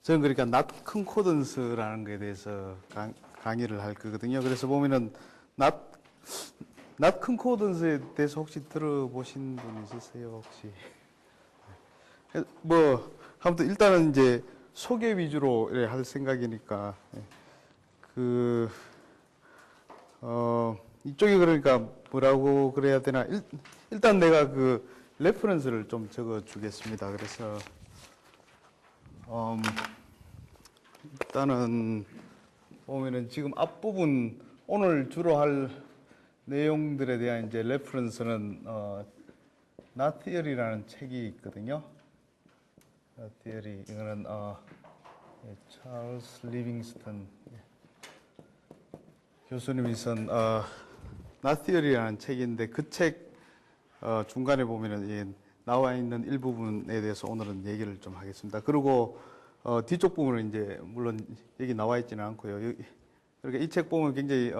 저는 그러니까 not concordance라는 거에 대해서 강의를 할 거거든요. 그래서 보면은 not concordance에 대해서 혹시 들어보신 분 있으세요, 혹시? 뭐 아무튼 일단은 이제 소개 위주로 할 생각이니까 이쪽이 그러니까 뭐라고 그래야 되나? 일단 내가 그 레퍼런스를 좀 적어 주겠습니다. 그래서 일단은 보면은 지금 앞부분 오늘 주로 할 내용들에 대한 이제 레퍼런스는 Not Theory라는 책이 있거든요. Not Theory 이거는 찰스 리빙스턴 교수님이 쓴 Not Theory라는 책인데 그 책 중간에 보면은 나와 있는 일부분에 대해서 오늘은 얘기를 좀 하겠습니다. 그리고 뒤쪽 부분은 이제 물론 여기 나와 있지는 않고요. 그러니까 이 책 보면 굉장히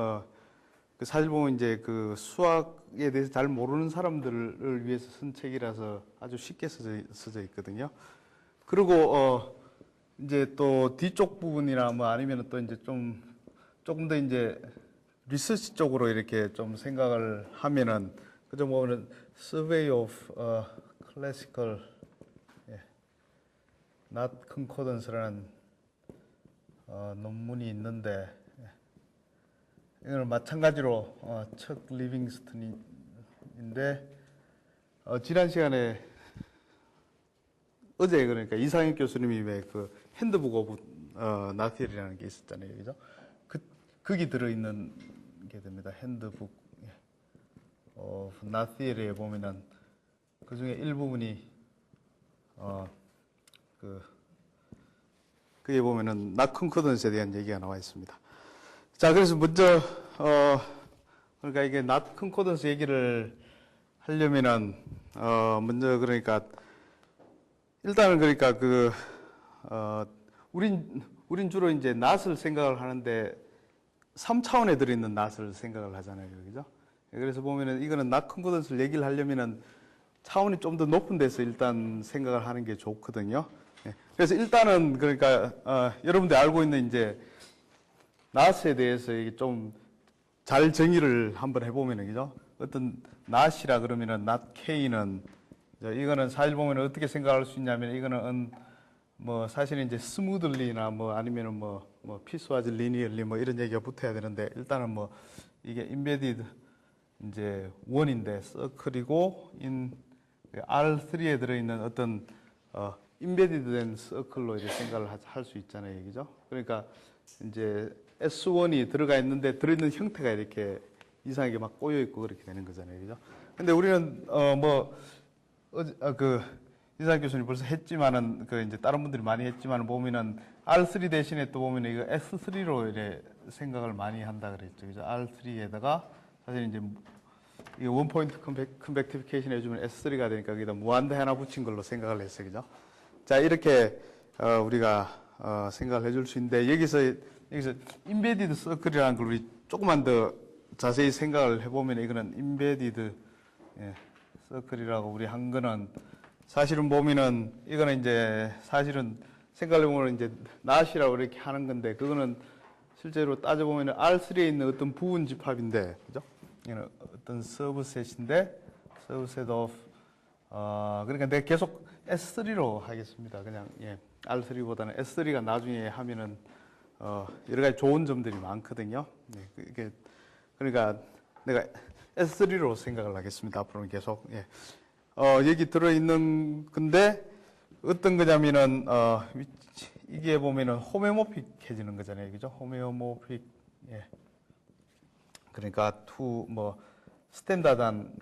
그 사실 보면 이제 그 수학에 대해서 잘 모르는 사람들을 위해서 쓴 책이라서 아주 쉽게 써져 있거든요. 그리고 이제 또 뒤쪽 부분이나 뭐 아니면 또 이제 조금 더 이제 리서치 쪽으로 이렇게 좀 생각을 하면은 그저 뭐는 Survey of Classical Not Concordance라는 논문이 있는데 이거는 마찬가지로 척 리빙스턴인데 지난 시간에 어제 그러니까 이상혁 교수님이 왜 그 핸드북 오브 나티엘이라는 게 있었잖아요, 그죠? 거기 들어있는 게 됩니다. 핸드북 나티엘에 보면은 그 중에 일부분이 그에 보면은 not concordance에 대한 얘기가 나와 있습니다. 자, 그래서 먼저 그러니까 이게 not concordance 얘기를 하려면은 먼저 그러니까 일단은 그러니까 우린 주로 이제 not을 생각을 하는데 3차원에 들어있는 not을 생각을 하잖아요, 그죠? 그래서 보면은 이거는 not concordance를 얘기를 하려면은 차원이 좀 더 높은 데서 일단 생각을 하는 게 좋거든요. 그래서 일단은 그러니까 여러분들 알고 있는 이제 not에 대해서 이게 좀 잘 정의를 한번 해보면은 그죠? 어떤 not이라 그러면은 not k는 이거는 사실 보면 어떻게 생각할 수 있냐면 이거는 뭐 사실은 이제 smoothly나 뭐 아니면은 뭐 piecewise linearly 뭐 이런 얘기가 붙어야 되는데 일단은 뭐 이게 embedded 이제 원인데 서클이고 R3에 들어있는 어떤 embedded된 서클로 이제 생각을 할 수 있잖아요, 그죠? 그러니까 이제 S1이 들어가 있는데 들어있는 형태가 이렇게 이상하게 막 꼬여 있고 그렇게 되는 거잖아요, 그죠? 근데 우리는 이상 교수님 벌써 했지만은 이제 다른 분들이 많이 했지만은 보면은 R3 대신에 또 보면은 이거 S3로 이래 생각을 많이 한다 그랬죠, 그죠? R3에다가 사실 이제 이 원포인트 컨벡티피케이션 해주면 S3가 되니까 거기다 무한대 하나 붙인 걸로 생각을 했어요, 그죠? 자, 이렇게 우리가 생각을 해줄 수 있는데 여기서 인베디드 서클이라는 걸 우리 조금만 더 자세히 생각을 해보면 이거는 인베디드 서클이라고 우리 한 거는 사실은 보면은 이거는 이제 사실은 생각해보면 이제 not이라고 이렇게 하는 건데 그거는 실제로 따져보면 R3에 있는 어떤 부분 집합인데, 그죠? 이거는 어떤 서브셋인데, 서브셋 of, 그러니까 내가 계속 S3로 하겠습니다. 그냥, R3보다는 S3가 나중에 하면은, 여러 가지 좋은 점들이 많거든요. 그러니까 내가 S3로 생각을 하겠습니다. 앞으로는 계속. 여기 들어있는 건데, 어떤 거냐면은, 이게 보면은 호메오모픽해지는 거잖아요. 그죠? 호메오모픽, 그러니까 스탠다드한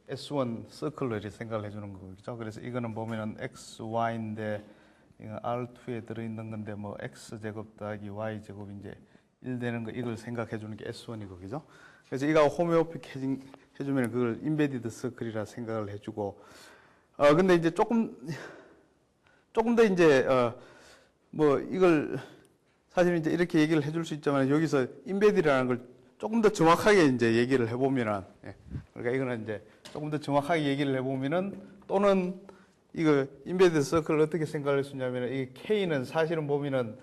S1 서클로 이렇게 생각을 해주는 거죠. 그래서 이거는 보면은 XY인데, 이거 R2에 들어있는 건데, X제곱 더하기 Y제곱 이제 1 되는 거, 이걸 생각해 주는 게 S1이고, 그죠? 그래서 이거 호메오픽 해주면 그걸 인베디드 서클이라 생각을 해주고, 근데 이제 조금 더 이제, 이걸 사실 이제 이렇게 얘기를 해줄 수 있지만 여기서 인베디라는 걸 조금 더 정확하게 이제 얘기를 해보면은, 그러니까 이거는 이제 조금 더 정확하게 얘기를 해보면은 또는 이거 인베디드 서클을 어떻게 생각할 수 있냐면 이 K는 사실은 보면은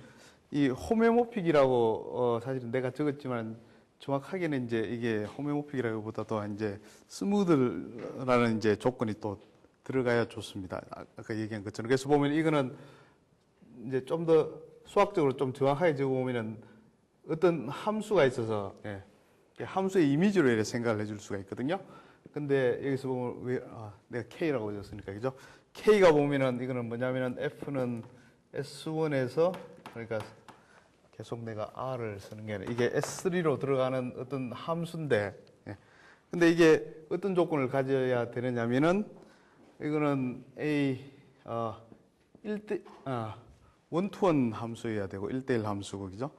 이 호메오픽이라고 사실은 내가 적었지만 정확하게는 이제 이게 호메오픽이라기보다도 이제 스무드라는 이제 조건이 또 들어가야 좋습니다. 아까 얘기한 것처럼. 그래서 보면 이거는 이제 좀 더 수학적으로 좀 정확하게 적어보면은 어떤 함수가 있어서 함수의 이미지로 이렇게 생각을 해줄 수가 있거든요. 근데 여기서 보면 내가 K라고 적었으니까 그죠? K가 보면은 이거는 뭐냐면은 F는 S1에서 그러니까 계속 내가 R을 쓰는 게 아니라 이게 S3로 들어가는 어떤 함수인데 근데 이게 어떤 조건을 가져야 되느냐면은 이거는 원투원 함수여야 되고 1대1 함수고 그죠?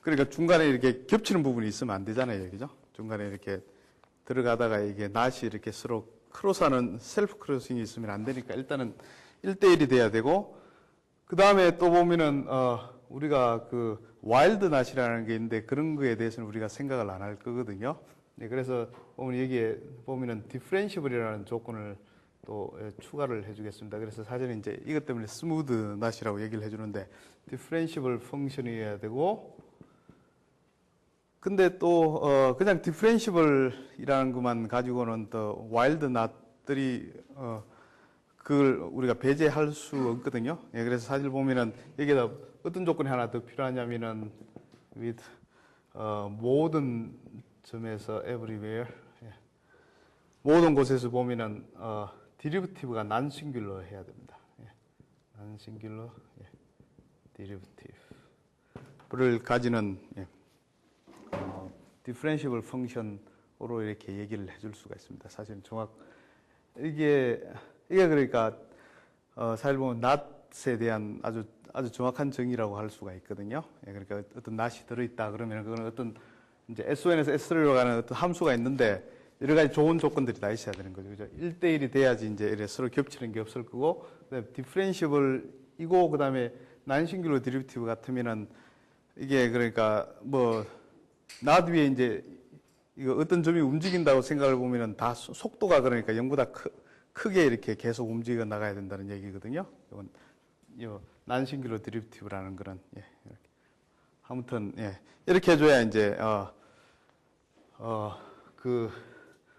그러니까 중간에 이렇게 겹치는 부분이 있으면 안 되잖아요. 그죠? 중간에 이렇게 들어가다가 이게 낫이 이렇게 서로 크로스하는 셀프 크로싱이 있으면 안 되니까 일단은 1대1이 돼야 되고 그 다음에 또 보면은 우리가 그 와일드 낫이라는 게 있는데 그런 거에 대해서는 우리가 생각을 안 할 거거든요. 네, 그래서 보면 여기에 보면은 디퍼런시블이라는 조건을 또 추가를 해주겠습니다. 그래서 사실은 이제 이것 때문에 스무드 낫이라고 얘기를 해주는데 디퍼런시블 펑션이어야 되고 근데 또 그냥 디퍼런시블이라는 것만 가지고는 또 와일드 낫들이 그걸 우리가 배제할 수 없거든요. 예, 그래서 사실 보면은 여기다 어떤 조건이 하나 더 필요하냐면은 with 모든 점에서 everywhere 모든 곳에서 보면은 디리버티브가 난싱귤러 해야 됩니다. 난싱귤러 디리버티브를 가지는 디퍼런시블 펑션으로 이렇게 얘기를 해줄 수가 있습니다. 사실 이게 그러니까 사실 보면 낫에 대한 아주 정확한 정의라고 할 수가 있거든요. 그러니까 어떤 낫이 들어있다 그러면 그거는 어떤 이제 S1에서 S3로 가는 어떤 함수가 있는데 여러 가지 좋은 조건들이 다 있어야 되는 거죠. 그죠? 1대1이 돼야지 이제 이래 서로 겹치는 게 없을 거고, 그다음에 디퍼런시블이고, 그다음에 난싱귤러 디리버티브 같으면은 이게 그러니까 뭐 낫 위에 이제 이거 어떤 점이 움직인다고 생각을 보면은 다 속도가 그러니까 0보다 크게 이렇게 계속 움직여 나가야 된다는 얘기거든요. 이건 난싱귤러 디리버티브라는 그런 이렇게. 아무튼 이렇게 해줘야 이제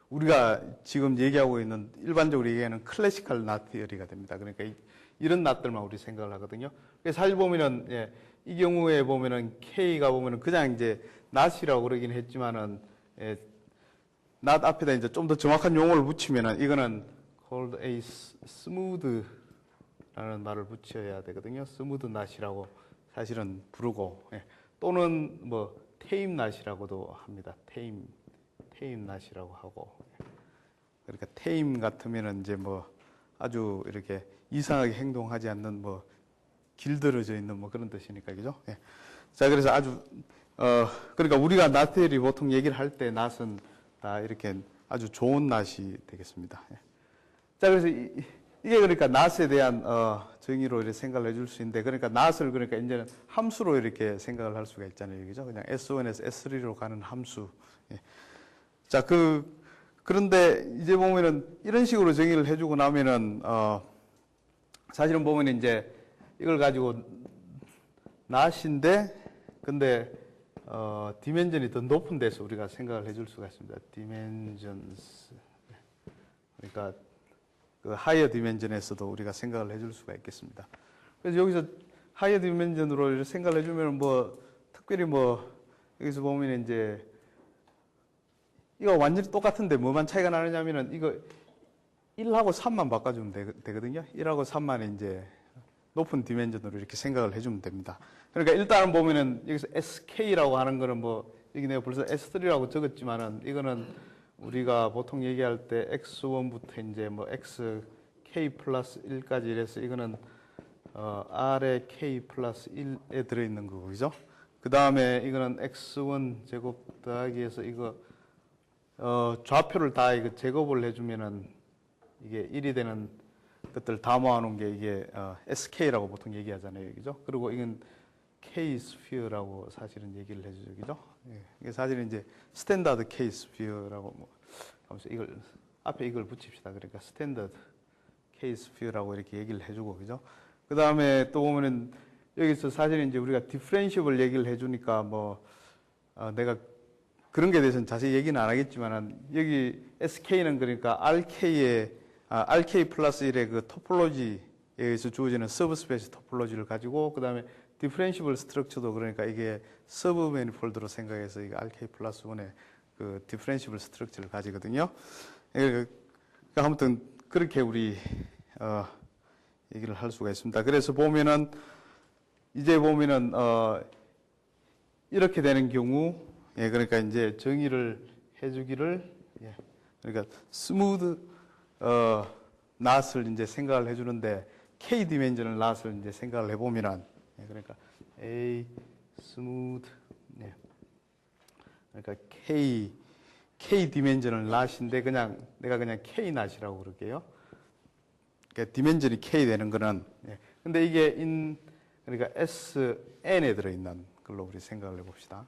우리가 지금 얘기하고 있는 일반적으로 얘기하는 클래시컬 낫 티어리가 됩니다. 그러니까 이런 낫들만 우리 생각을 하거든요. 사실 보면은 이 경우에 보면은 K가 보면은 그냥 이제 낫이라고 그러긴 했지만은 낫 앞에다 이제 좀 더 정확한 용어를 붙이면은 이거는 called a smooth라는 말을 붙여야 되거든요. 스무드 낫이라고 사실은 부르고 또는 뭐 테임 낫이라고도 합니다. 테임 낫이라고 하고 그러니까 테임 같으면은 이제 뭐 아주 이렇게 이상하게 행동하지 않는 뭐 길들여져 있는 뭐 그런 뜻이니까 그죠? 자 그래서 아주 그러니까 우리가 낫들이 보통 얘기를 할 때 낫은 다 이렇게 아주 좋은 낫이 되겠습니다. 자 그래서 이게 그러니까 낫에 대한 정의로 이렇게 생각을 해줄 수 있는데 그러니까 낫을 그러니까 이제는 함수로 이렇게 생각을 할 수가 있잖아요, 그죠? 그냥 S1에서 S3로 가는 함수. 자 그런데 이제 보면은 이런 식으로 정의를 해주고 나면은 사실은 보면 이제 이걸 가지고 낫인데 근데 디멘전이 더 높은 데서 우리가 생각을 해줄 수가 있습니다. 디멘전스 그러니까 그 하이어 디멘전에서도 우리가 생각을 해줄 수가 있겠습니다. 그래서 여기서 하이어 디멘전으로 생각을 해주면 뭐 특별히 뭐 여기서 보면 이제 이거 완전히 똑같은데 뭐만 차이가 나느냐면은 이거 1하고 3만 바꿔주면 되거든요. 1하고 3만 이제 높은 디멘전으로 이렇게 생각을 해주면 됩니다. 그러니까 일단은 보면은 여기서 SK라고 하는 거는 뭐 여기 내가 벌써 S3라고 적었지만은 이거는 우리가 보통 얘기할 때 X1부터 이제 뭐 XK 플러스 1까지 이래서 이거는 R의 K 플러스 1에 들어있는 거고, 그죠? 그 다음에 이거는 X1 제곱 더하기해서 이거 좌표를 다 이거 제곱을 해주면은 이게 1이 되는 것들 다 모아놓은 게 이게 SK라고 보통 얘기하잖아요, 그죠? 그리고 이건 K 스피어라고 사실은 얘기를 해주죠, 그죠? 이게 사실은 이제 스탠다드 K 스피어라고 뭐 하면서 이걸 앞에 이걸 붙입시다. 그러니까 스탠다드 K 스피어라고 이렇게 얘기를 해주고, 그죠? 그 다음에 또 보면은 여기서 사실 이제 우리가 디퍼런시블 얘기를 해주니까 내가 그런 게 대해서는 자세히 얘기는 안 하겠지만은 여기 SK는 그러니까 RK 플러스 1의 그 토폴로지에 의해서 주어지는 서브스페이스 토폴로지를 가지고 그 다음에 디퍼런시블 스트럭처도 그러니까 이게 서브 매니폴드로 생각해서 이게 RK 플러스 1의 그 디퍼런시블 스트럭처를 가지거든요. 그러니까 아무튼 그렇게 우리 얘기를 할 수가 있습니다. 그래서 보면은 이제 보면은 이렇게 되는 경우 그러니까 이제 정의를 해주기를 그러니까 스무드 낫을 이제 생각을 해주는데 K 디멘전을 낫을 이제 생각을 해보면은 그러니까 A 스무드 그러니까 K 디멘전을 낫인데 내가 그냥 K 낫이라고 그럴게요. 그러니까 디멘전이 K 되는 거는 근데 이게 그러니까 SN에 들어있는 걸로 우리 생각을 해봅시다.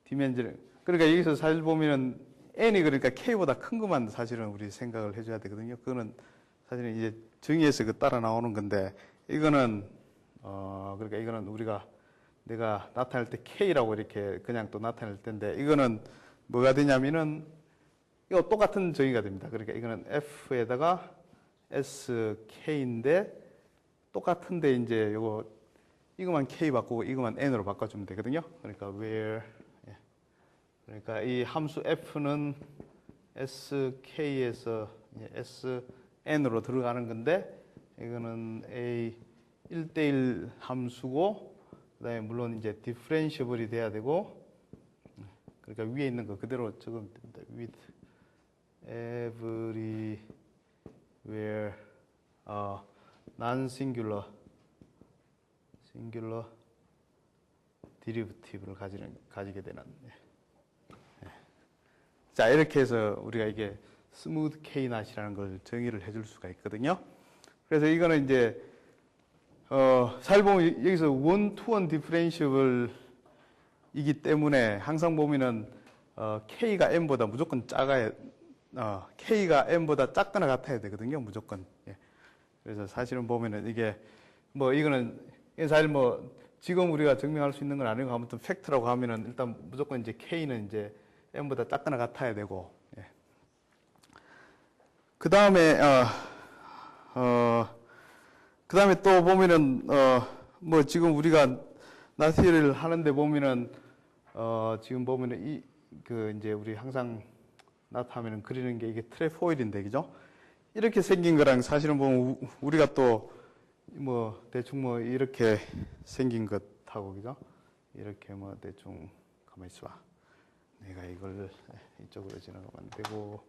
디멘전 그러니까 여기서 사실 보면은 n이 그러니까 k보다 큰 것만 사실은 우리 생각을 해줘야 되거든요. 그거는 사실은 이제 정의에서 따라 나오는 건데 이거는 그러니까 이거는 내가 나타낼 때 k라고 이렇게 그냥 또 나타낼 텐데 이거는 뭐가 되냐면은 이거 똑같은 정의가 됩니다. 그러니까 이거는 f에다가 sk인데 똑같은데 이제 이거만 k 바꾸고 이거만 n으로 바꿔주면 되거든요. 그러니까 where 그러니까 이 함수 f는 sk에서 sn으로 들어가는 건데 이거는 a 1대1 함수고 그다음에 물론 이제 디퍼런시블이 돼야 되고 그러니까 위에 있는 거 그대로 적으면 됩니다. with everywhere non-singular derivative를 가지게 되는 자, 이렇게 해서 우리가 이게 스무드 K 낫이라는 걸 정의를 해줄 수가 있거든요. 그래서 이거는 이제, 잘 보면 여기서 원투원 디퍼런시블이기 때문에 항상 보면은, K가 M보다 무조건 K가 M보다 작거나 같아야 되거든요. 무조건. 그래서 사실은 보면은 이게, 이거는 사실 지금 우리가 증명할 수 있는 건 아니고 아무튼 팩트라고 하면은 일단 무조건 이제 K는 이제 M보다 작거나 같아야 되고, 그 다음에, 그 다음에 또 보면은, 지금 우리가 나티를 하는데 보면은, 지금 보면은 이제 우리 항상 나타하면은 그리는 게 이게 트레포일인데, 그죠? 이렇게 생긴 거랑 사실은 보면 우리가 또, 대충 이렇게 생긴 것하고, 그죠? 이렇게 대충, 가만히 있어봐. 내가 이걸 이쪽으로 지나가면 안 되고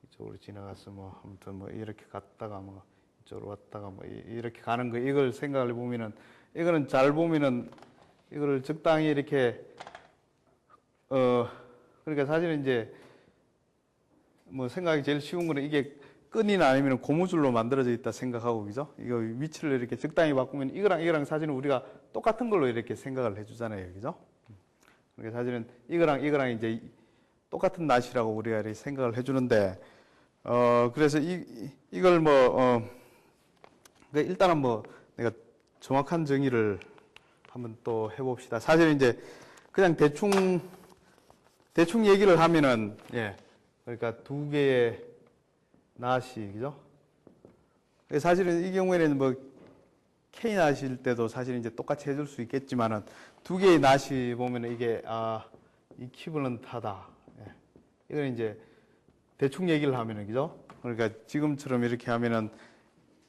이쪽으로 지나가서 아무튼 이렇게 갔다가 이쪽으로 왔다가 이렇게 가는 거 이걸 생각을 해보면은 이거는 잘 보면은 이거를 적당히 이렇게 그러니까 사실은 이제 생각이 제일 쉬운 거는 이게 끈이나 아니면 고무줄로 만들어져 있다 생각하고 그죠? 이거 위치를 이렇게 적당히 바꾸면 이거랑 사실은 우리가 똑같은 걸로 이렇게 생각을 해주잖아요, 그죠? 그러니까 사실은 이거랑 이제 똑같은 낫이라고 우리가 이렇게 생각을 해주는데, 그래서 이걸 일단은 내가 정확한 정의를 한번 또 해봅시다. 사실 이제 그냥 대충 얘기를 하면은, 그러니까 두 개의 낫이, 그죠? 사실은 이 경우에는 K 낫일 때도 사실 이제 똑같이 해줄 수 있겠지만은 두 개의 낫이 보면 이게 이퀴벌런트하다. 이건 이제 대충 얘기를 하면은 그죠? 그러니까 지금처럼 이렇게 하면은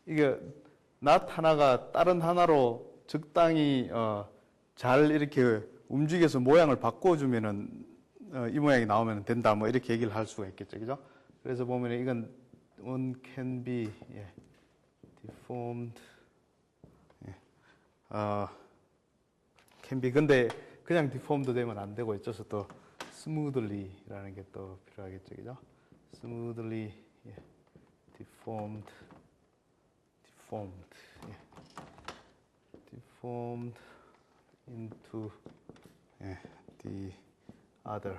이게 낫 하나가 다른 하나로 적당히 잘 이렇게 움직여서 모양을 바꿔주면은 이 모양이 나오면 된다. 이렇게 얘기를 할 수가 있겠죠, 그죠? 그래서 보면 이건 one can be deformed. can be 근데 그냥 deformed 되면 안 되고 있어서 또 smoothly라는 게 또 필요하겠죠, 그죠? smoothly deformed into the other.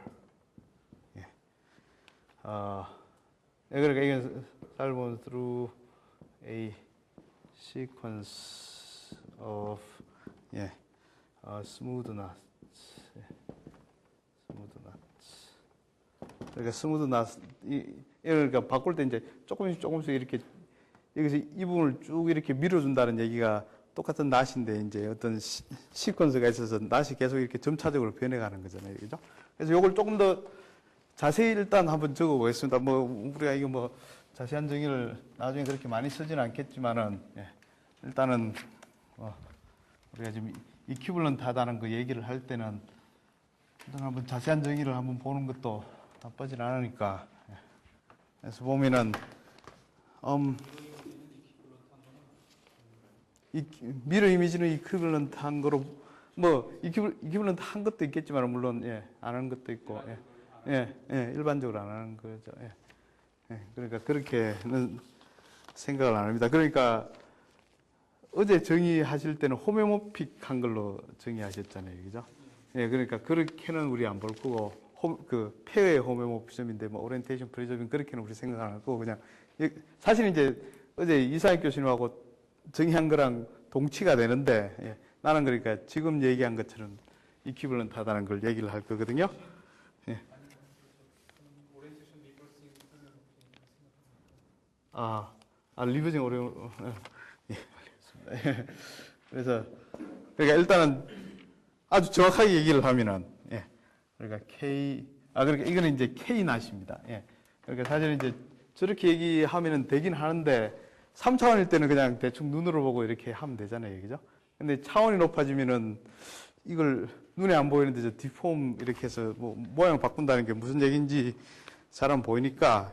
그러니까 이건 잘 보면 through a sequence of smooth knots. 스무드 knots. 그러니까 스무드 knots 그러니까 바꿀 때 이제 조금씩 이렇게 여기서 이 부분을 쭉 이렇게 밀어준다는 얘기가 똑같은 낫인데 이제 어떤 시퀀스가 있어서 낫이 계속 이렇게 점차적으로 변해가는 거잖아요, 그죠? 그래서 이걸 조금 더 자세히 일단 한번 적어보겠습니다. 뭐 우리가 이거 뭐 자세한 정의를 나중에 그렇게 많이 쓰지는 않겠지만은 일단은 우리가 지금 이퀴벌런트하다는 그 얘기를 할 때는 일단 한번 자세한 정의를 한번 보는 것도 나쁘진 않으니까. 그래서 보면은 미러 이미지는 이퀴벌런트 한 거로 뭐 이퀴벌런트 한 것도 있겠지만 물론 안 하는 것도 있고 일반적으로 안 하는 거죠. 그러니까 그렇게는 생각을 안 합니다. 그러니까 어제 정의하실 때는 호메오픽한 걸로 정의하셨잖아요, 그죠? 그러니까 그렇게는 우리 안 볼 거고 그 페어의 호메오피즘인데 뭐 오리엔테이션 프리저빙 그렇게는 우리 생각 안 할 거고 그냥 사실 이제 어제 이사익 교수님하고 정의한 거랑 동치가 되는데 나는 그러니까 지금 얘기한 것처럼 이퀴벌런트하다는 걸 얘기를 할 거거든요. 리버징 어려운 그래서 그러니까 일단은 아주 정확하게 얘기를 하면은 그러니까 그러니까 이거는 이제 K 낫입니다. 그러니까 사실 이제 저렇게 얘기하면은 되긴 하는데 3차원일 때는 그냥 대충 눈으로 보고 이렇게 하면 되잖아요, 그죠? 근데 차원이 높아지면은 이걸 눈에 안 보이는데 저 디폼 이렇게 해서 뭐 모양 바꾼다는 게 무슨 얘기인지 잘 안 보이니까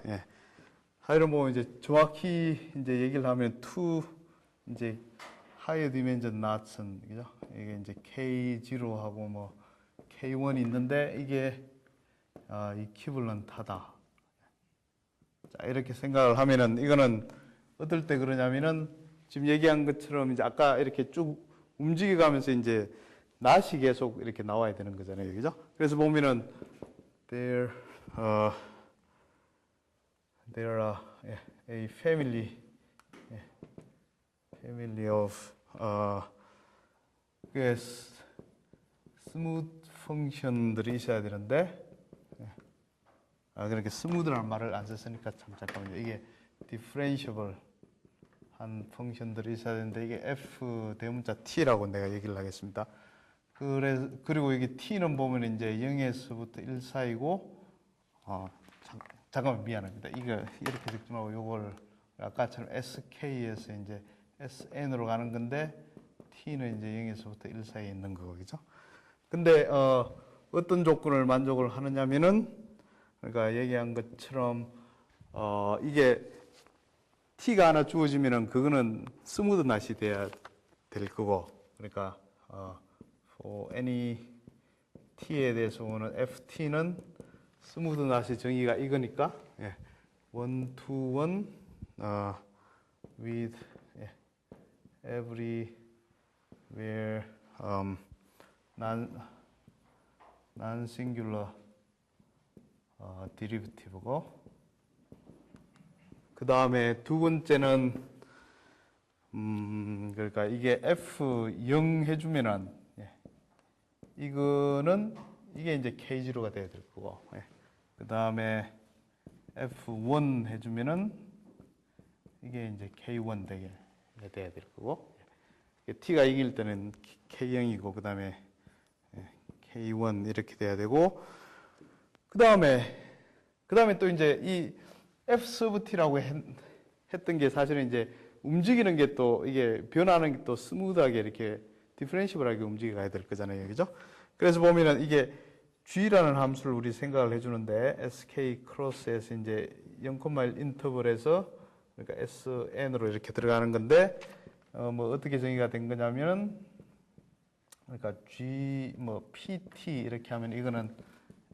하여튼 뭐 이제 정확히 이제 얘기를 하면 이제 higher dimension knots은 그죠? 이게 이제 K0하고 뭐 K1이 있는데 이게 이퀴벌런트하다. 자, 이렇게 생각을 하면은 이거는 어떨 때 그러냐면은 지금 얘기한 것처럼 이제 아까 이렇게 쭉 움직여 가면서 이제 낫이 계속 이렇게 나와야 되는 거잖아요. 그죠? 그래서 보면은 there are a family of 스무드 펑션들이 있어야 되는데 그렇게 스무드라는 말을 안 썼으니까 참 잠깐만요. 이게 differentiable 한 펑션들이 있어야 되는데 이게 f 대문자 t라고 내가 얘기를 하겠습니다. 그리고 이게 t는 보면 이제 0에서부터 1 사이고 잠깐만 미안합니다. 이거 이렇게 적지 말고 요걸 아까처럼 sk에서 이제 sn으로 가는 건데 t는 이제 0에서부터 1 사이에 있는 거죠. 근데 어떤 조건을 만족을 하느냐면은 그러니까 얘기한 것처럼 이게 t가 하나 주어지면은 그거는 스무드 낫이 돼야 될 거고 그러니까 for any t에 대해서 보는 ft는 스무드 낫의 정의가 이거니까 1, 2, 1 with everywhere non-singular derivative고 그 다음에 두 번째는 그러니까 이게 F0 해주면은 이거는 이게 이제 K0가 돼야 될 거고 그 다음에 F1 해주면은 이게 이제 K1 되게 돼야 될 거고 T가 이길 때는 K0이고 그 다음에 K1 이렇게 돼야 되고 그 다음에 또 이제 이 F sub T라고 했던 게 사실은 이제 움직이는 게 또 이게 변하는 게 또 스무드하게 이렇게 디퍼런시블하게 움직여 가야 될 거잖아요. 그죠? 그래서 보면은 이게 G라는 함수를 우리 생각을 해주는데 SK 크로스에서 이제 0,1 인터벌에서 그러니까 SN으로 이렇게 들어가는 건데 뭐 어떻게 정의가 된 거냐면은 그러니까 G 뭐 PT 이렇게 하면 이거는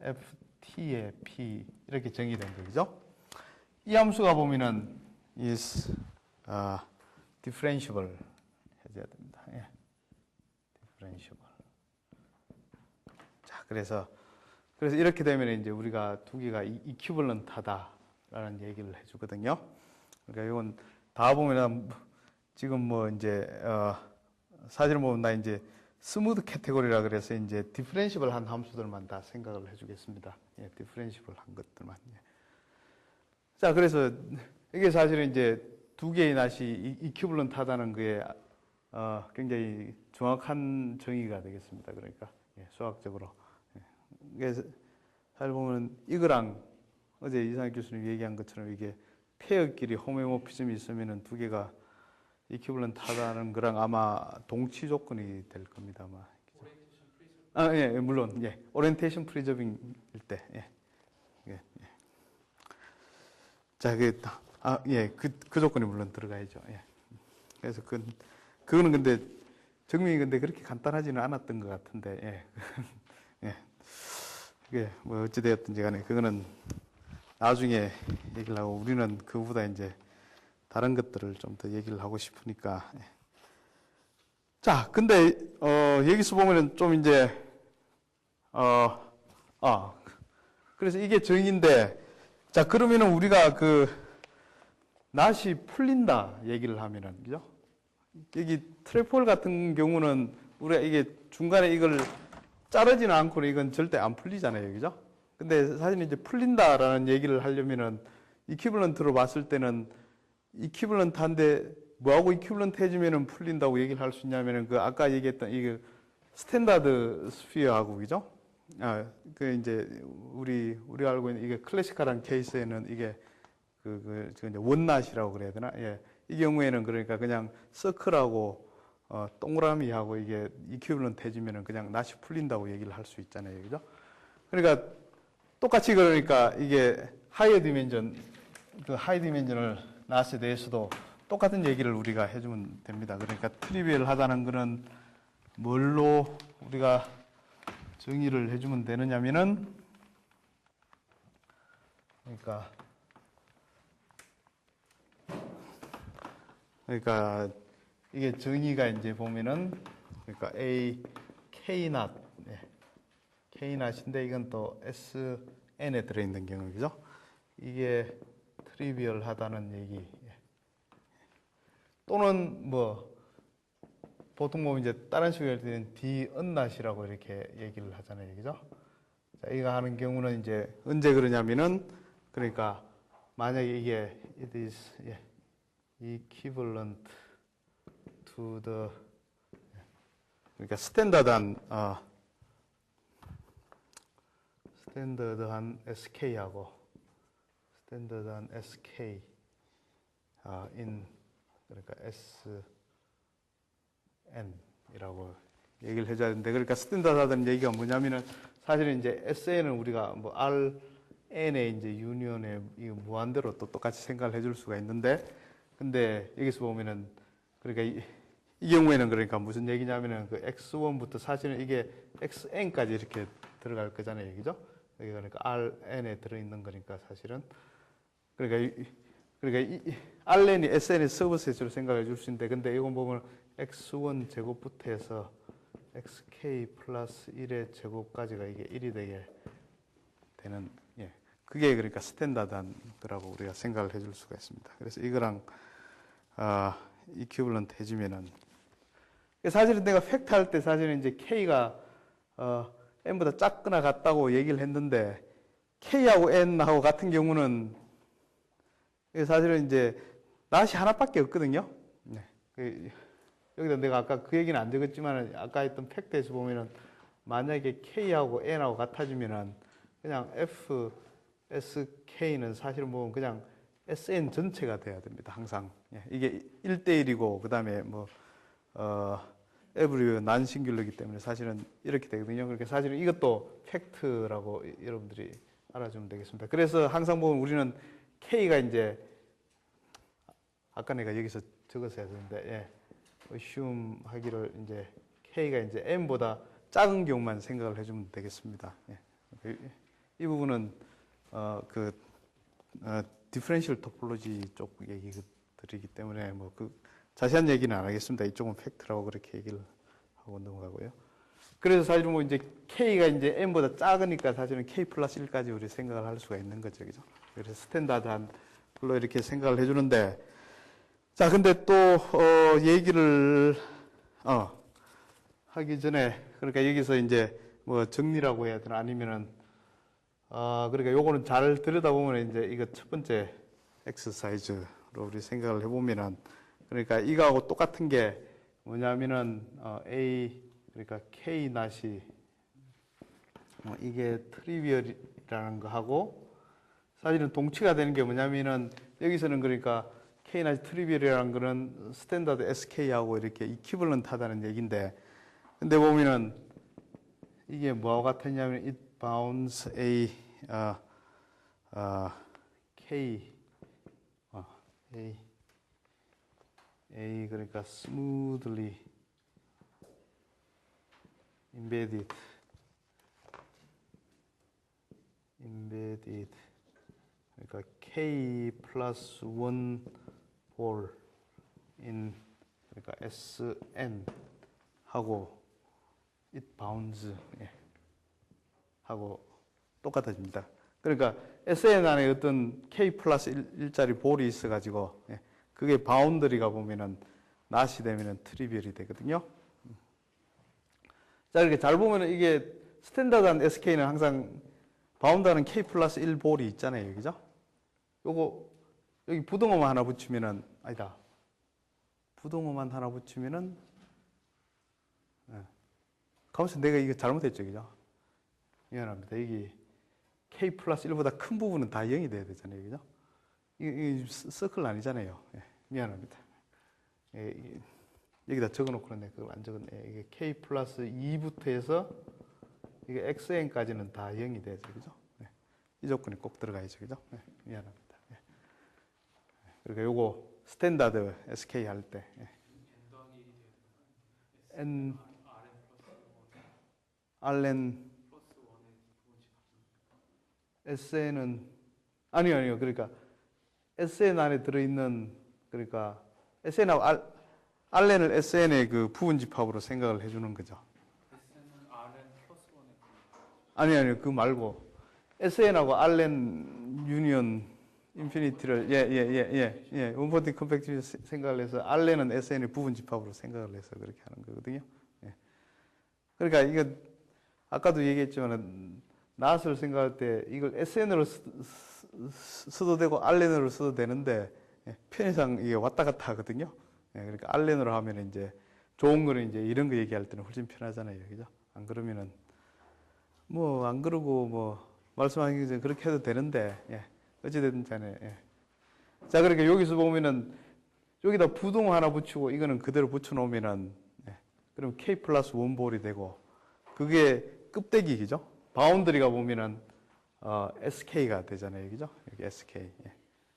FT의 P 이렇게 정의된 거죠. 이 함수가 보면은 is differentiable 해줘야 됩니다. differentiable. 자, 그래서 이렇게 되면 이제 우리가 두 개가 이퀴벌런트하다라는 얘기를 해주거든요. 그러니까 이건 다 보면은 지금 뭐 이제 사실은 보면 나 이제 스무드 캐테고리라 그래서 이제 디퍼런시블 한 함수들만 다 생각을 해주겠습니다. 예, 디퍼런시블 한 것들만. 예. 자, 그래서 이게 사실은 이제 두 개의 낫이 이큐블런트하다는 거에 굉장히 정확한 정의가 되겠습니다. 그러니까 예, 수학적으로. 예. 그래서 잘 보면 이거랑 어제 이상혁 교수님 얘기한 것처럼 이게 페어끼리 호메오모피즘이 있으면은 두 개가 이큐블런트하다는 거랑 아마 동치 조건이 될 겁니다. 아마. 아, 예, 물론, 예. 오리엔테이션 프리저빙일 때, 예. 예, 예. 자, 예, 그 조건이 물론 들어가야죠. 예. 그래서 그거는 근데, 정명이 근데 그렇게 간단하지는 않았던 것 같은데, 예. 예. 그게 뭐 어찌되었든지 간에 그거는 나중에 얘기를 하고 우리는 그보다 이제 다른 것들을 좀 더 얘기를 하고 싶으니까. 예. 자, 근데, 여기서 보면은 좀 이제, 그래서 이게 정의인데, 자, 그러면은 우리가 낫이 풀린다 얘기를 하면은, 그죠? 여기 트래폴 같은 경우는 우리가 이게 중간에 이걸 자르지는 않고는 이건 절대 안 풀리잖아요. 그죠? 근데 사실 이제 풀린다라는 얘기를 하려면은 이퀴벌런트로 봤을 때는 이퀴벌런트한데 뭐하고 이퀴벌런트 해주면은 풀린다고 얘기를 할 수 있냐면은 아까 얘기했던 이게 스탠다드 스피어하고 그죠? 이제 우리가 알고 있는 이게 클래시컬한 케이스에는 이게 이제 원낫이라고 그래야 되나? 예. 이 경우에는 그러니까 그냥 서클하고 동그라미하고 이게 이퀴벌런트 해주면은 그냥 낫이 풀린다고 얘기를 할 수 있잖아요. 그죠? 그러니까 똑같이 그러니까 이게 하이어 디멘전 하이 디멘전을 낫에 대해서도 똑같은 얘기를 우리가 해주면 됩니다. 그러니까 트리비얼 하다는 거는 뭘로 우리가 정의를 해주면 되느냐면은 그러니까 이게 정의가 이제 보면은 그러니까 A K not K not인데 이건 또 SN에 들어있는 경우죠. 이게 트리비얼 하다는 얘기. 또는 뭐 보통 보면 이제 다른 식으로 할 때는 D unnot이라고 이렇게 얘기를 하잖아요. 그죠? 자, 이거 하는 경우는 이제 언제 그러냐면은 그러니까 만약에 이게 it is equivalent to the 그러니까 스탠더드한 SK하고 스탠더드한 SK in 그러니까 SN이라고 얘기를 해줘야 되는데 그러니까 스탠더드하다는 얘기가 뭐냐면은 사실은 이제 SN은 우리가 뭐 RN의 이제 유니온에 무한대로 또 똑같이 생각을 해줄 수가 있는데 근데 여기서 보면은 그러니까 이 경우에는 그러니까 무슨 얘기냐면은 그 X1부터 사실은 이게 XN까지 이렇게 들어갈 거잖아요. 그죠? 여기 그러니까 RN에 들어있는 거니까 사실은 그러니까 이 RN이 SN의 서브셋으로 생각해 줄 수 있는데 근데 이건 보면 X1 제곱부터 해서 XK 플러스 1의 제곱까지가 이게 1이 되게 되는 그게 그러니까 스탠다드한 거라고 우리가 생각을 해줄 수가 있습니다. 그래서 이거랑 이퀴벌런트 해주면은 사실은 내가 팩트 할 때 사실은 이제 K가 N보다 작거나 같다고 얘기를 했는데 K하고 N하고 같은 경우는 사실은 이제 낫이 하나밖에 없거든요. 여기다 내가 아까 그 얘기는 안 적었지만 아까 했던 팩트에서 보면은 만약에 K하고 N하고 같아지면은 그냥 F, SK는 사실은 보면 그냥 SN 전체가 돼야 됩니다. 항상. 이게 1대1이고 그 다음에 every 난싱귤러이기 때문에 사실은 이렇게 되거든요. 그러니까 사실은 이것도 팩트라고 여러분들이 알아주면 되겠습니다. 그래서 항상 보면 우리는 K가 이제 아까 내가 여기서 적었어야 되는데 assume 하기를 이제 K가 이제 N보다 작은 경우만 생각을 해주면 되겠습니다. 이 부분은 디퍼런셜 토폴로지 쪽 얘기들이기 때문에 자세한 얘기는 안 하겠습니다. 이쪽은 팩트라고 그렇게 얘기를 하고 넘어가고요. 그래서 사실 뭐 이제 K가 이제 N보다 작으니까 사실은 K 플러스 1까지 우리 생각을 할 수가 있는 거죠. 그죠? 그래서 스탠다드한 걸로 이렇게 생각을 해주는데 자, 근데 또, 얘기를, 하기 전에, 그러니까 여기서 이제 뭐 정리라고 해야 되나, 아니면은, 그러니까 요거는 잘 들여다보면 이제 이거 첫 번째 엑서사이즈로 우리 생각을 해보면은, 그러니까 이거하고 똑같은 게 뭐냐면은, A, 그러니까 K 낫이, 이게 트리비얼이라는 거 하고, 사실은 동치가 되는 게 뭐냐면은, 여기서는 그러니까 K나 트리비얼이라는 거는 스탠다드 SK하고 이렇게 이퀴벌런트하다는 얘기인데, 근데 보면은 이게 뭐와 같았냐면 it bounds a K A 그러니까 smoothly embedded 그러니까 K 플러스 1 볼 in 그러니까 SN 하고 it bounds 하고 똑같아집니다. 그러니까 SN 안에 어떤 K 플러스 1짜리 볼이 있어가지고 그게 바운더리가 보면은 낫이 되면은 트리비얼이 되거든요. 자, 이렇게 잘 보면은 이게 스탠다드한 SK는 항상 바운더는 K 플러스 1 볼이 있잖아요. 그죠? 요거 여기 부동어만 하나 붙이면은 아니다. 부동어만 하나 붙이면은 가만있어 내가 이거 잘못했죠. 그죠? 미안합니다. 여기 K 플러스 1보다 큰 부분은 다 0이 돼야 되잖아요. 그죠? 이게 서클 아니잖아요. 미안합니다. 여기다 적어놓고 그러네. 그걸 안 적었네. 이게 K 플러스 2부터 해서 이게 XN까지는 다 0이 돼야죠. 그죠? 이 조건이 꼭 들어가야죠. 그죠? 미안합니다. 그러니까 요거 스탠다드 SK 할 때 N RN SN은 아니요. 그러니까 SN 안에 들어있는 그러니까 SN하고 RN을 SN의 그 부분 집합으로 생각을 해주는 거죠. SN은 RN 플러스 1에 아니요. 그 말고 SN하고 RN 유니언 인피니티를 원포팅 컴팩티브 생각을 해서 RN은 SN의 부분 집합으로 생각을 해서 그렇게 하는 거거든요. 그러니까 이거 아까도 얘기했지만 낫을 생각할 때 이걸 SN으로 써도 되고 RN으로 써도 되는데 편의상 이게 왔다 갔다 하거든요. 그러니까 RN으로 하면 이제 좋은 거는 이제 이런 거 얘기할 때는 훨씬 편하잖아요. 그죠? 안 그러면은 뭐 안 그러고 뭐 말씀하신 것처럼 그렇게 해도 되는데 어찌됐든 간에 자, 그러니까 여기서 보면은 여기다 부동 하나 붙이고 이거는 그대로 붙여놓으면은 그럼 K 플러스 1 볼이 되고 그게 끝대기죠. 바운더리가 보면은 SK가 되잖아요. 그죠? 여기 SK.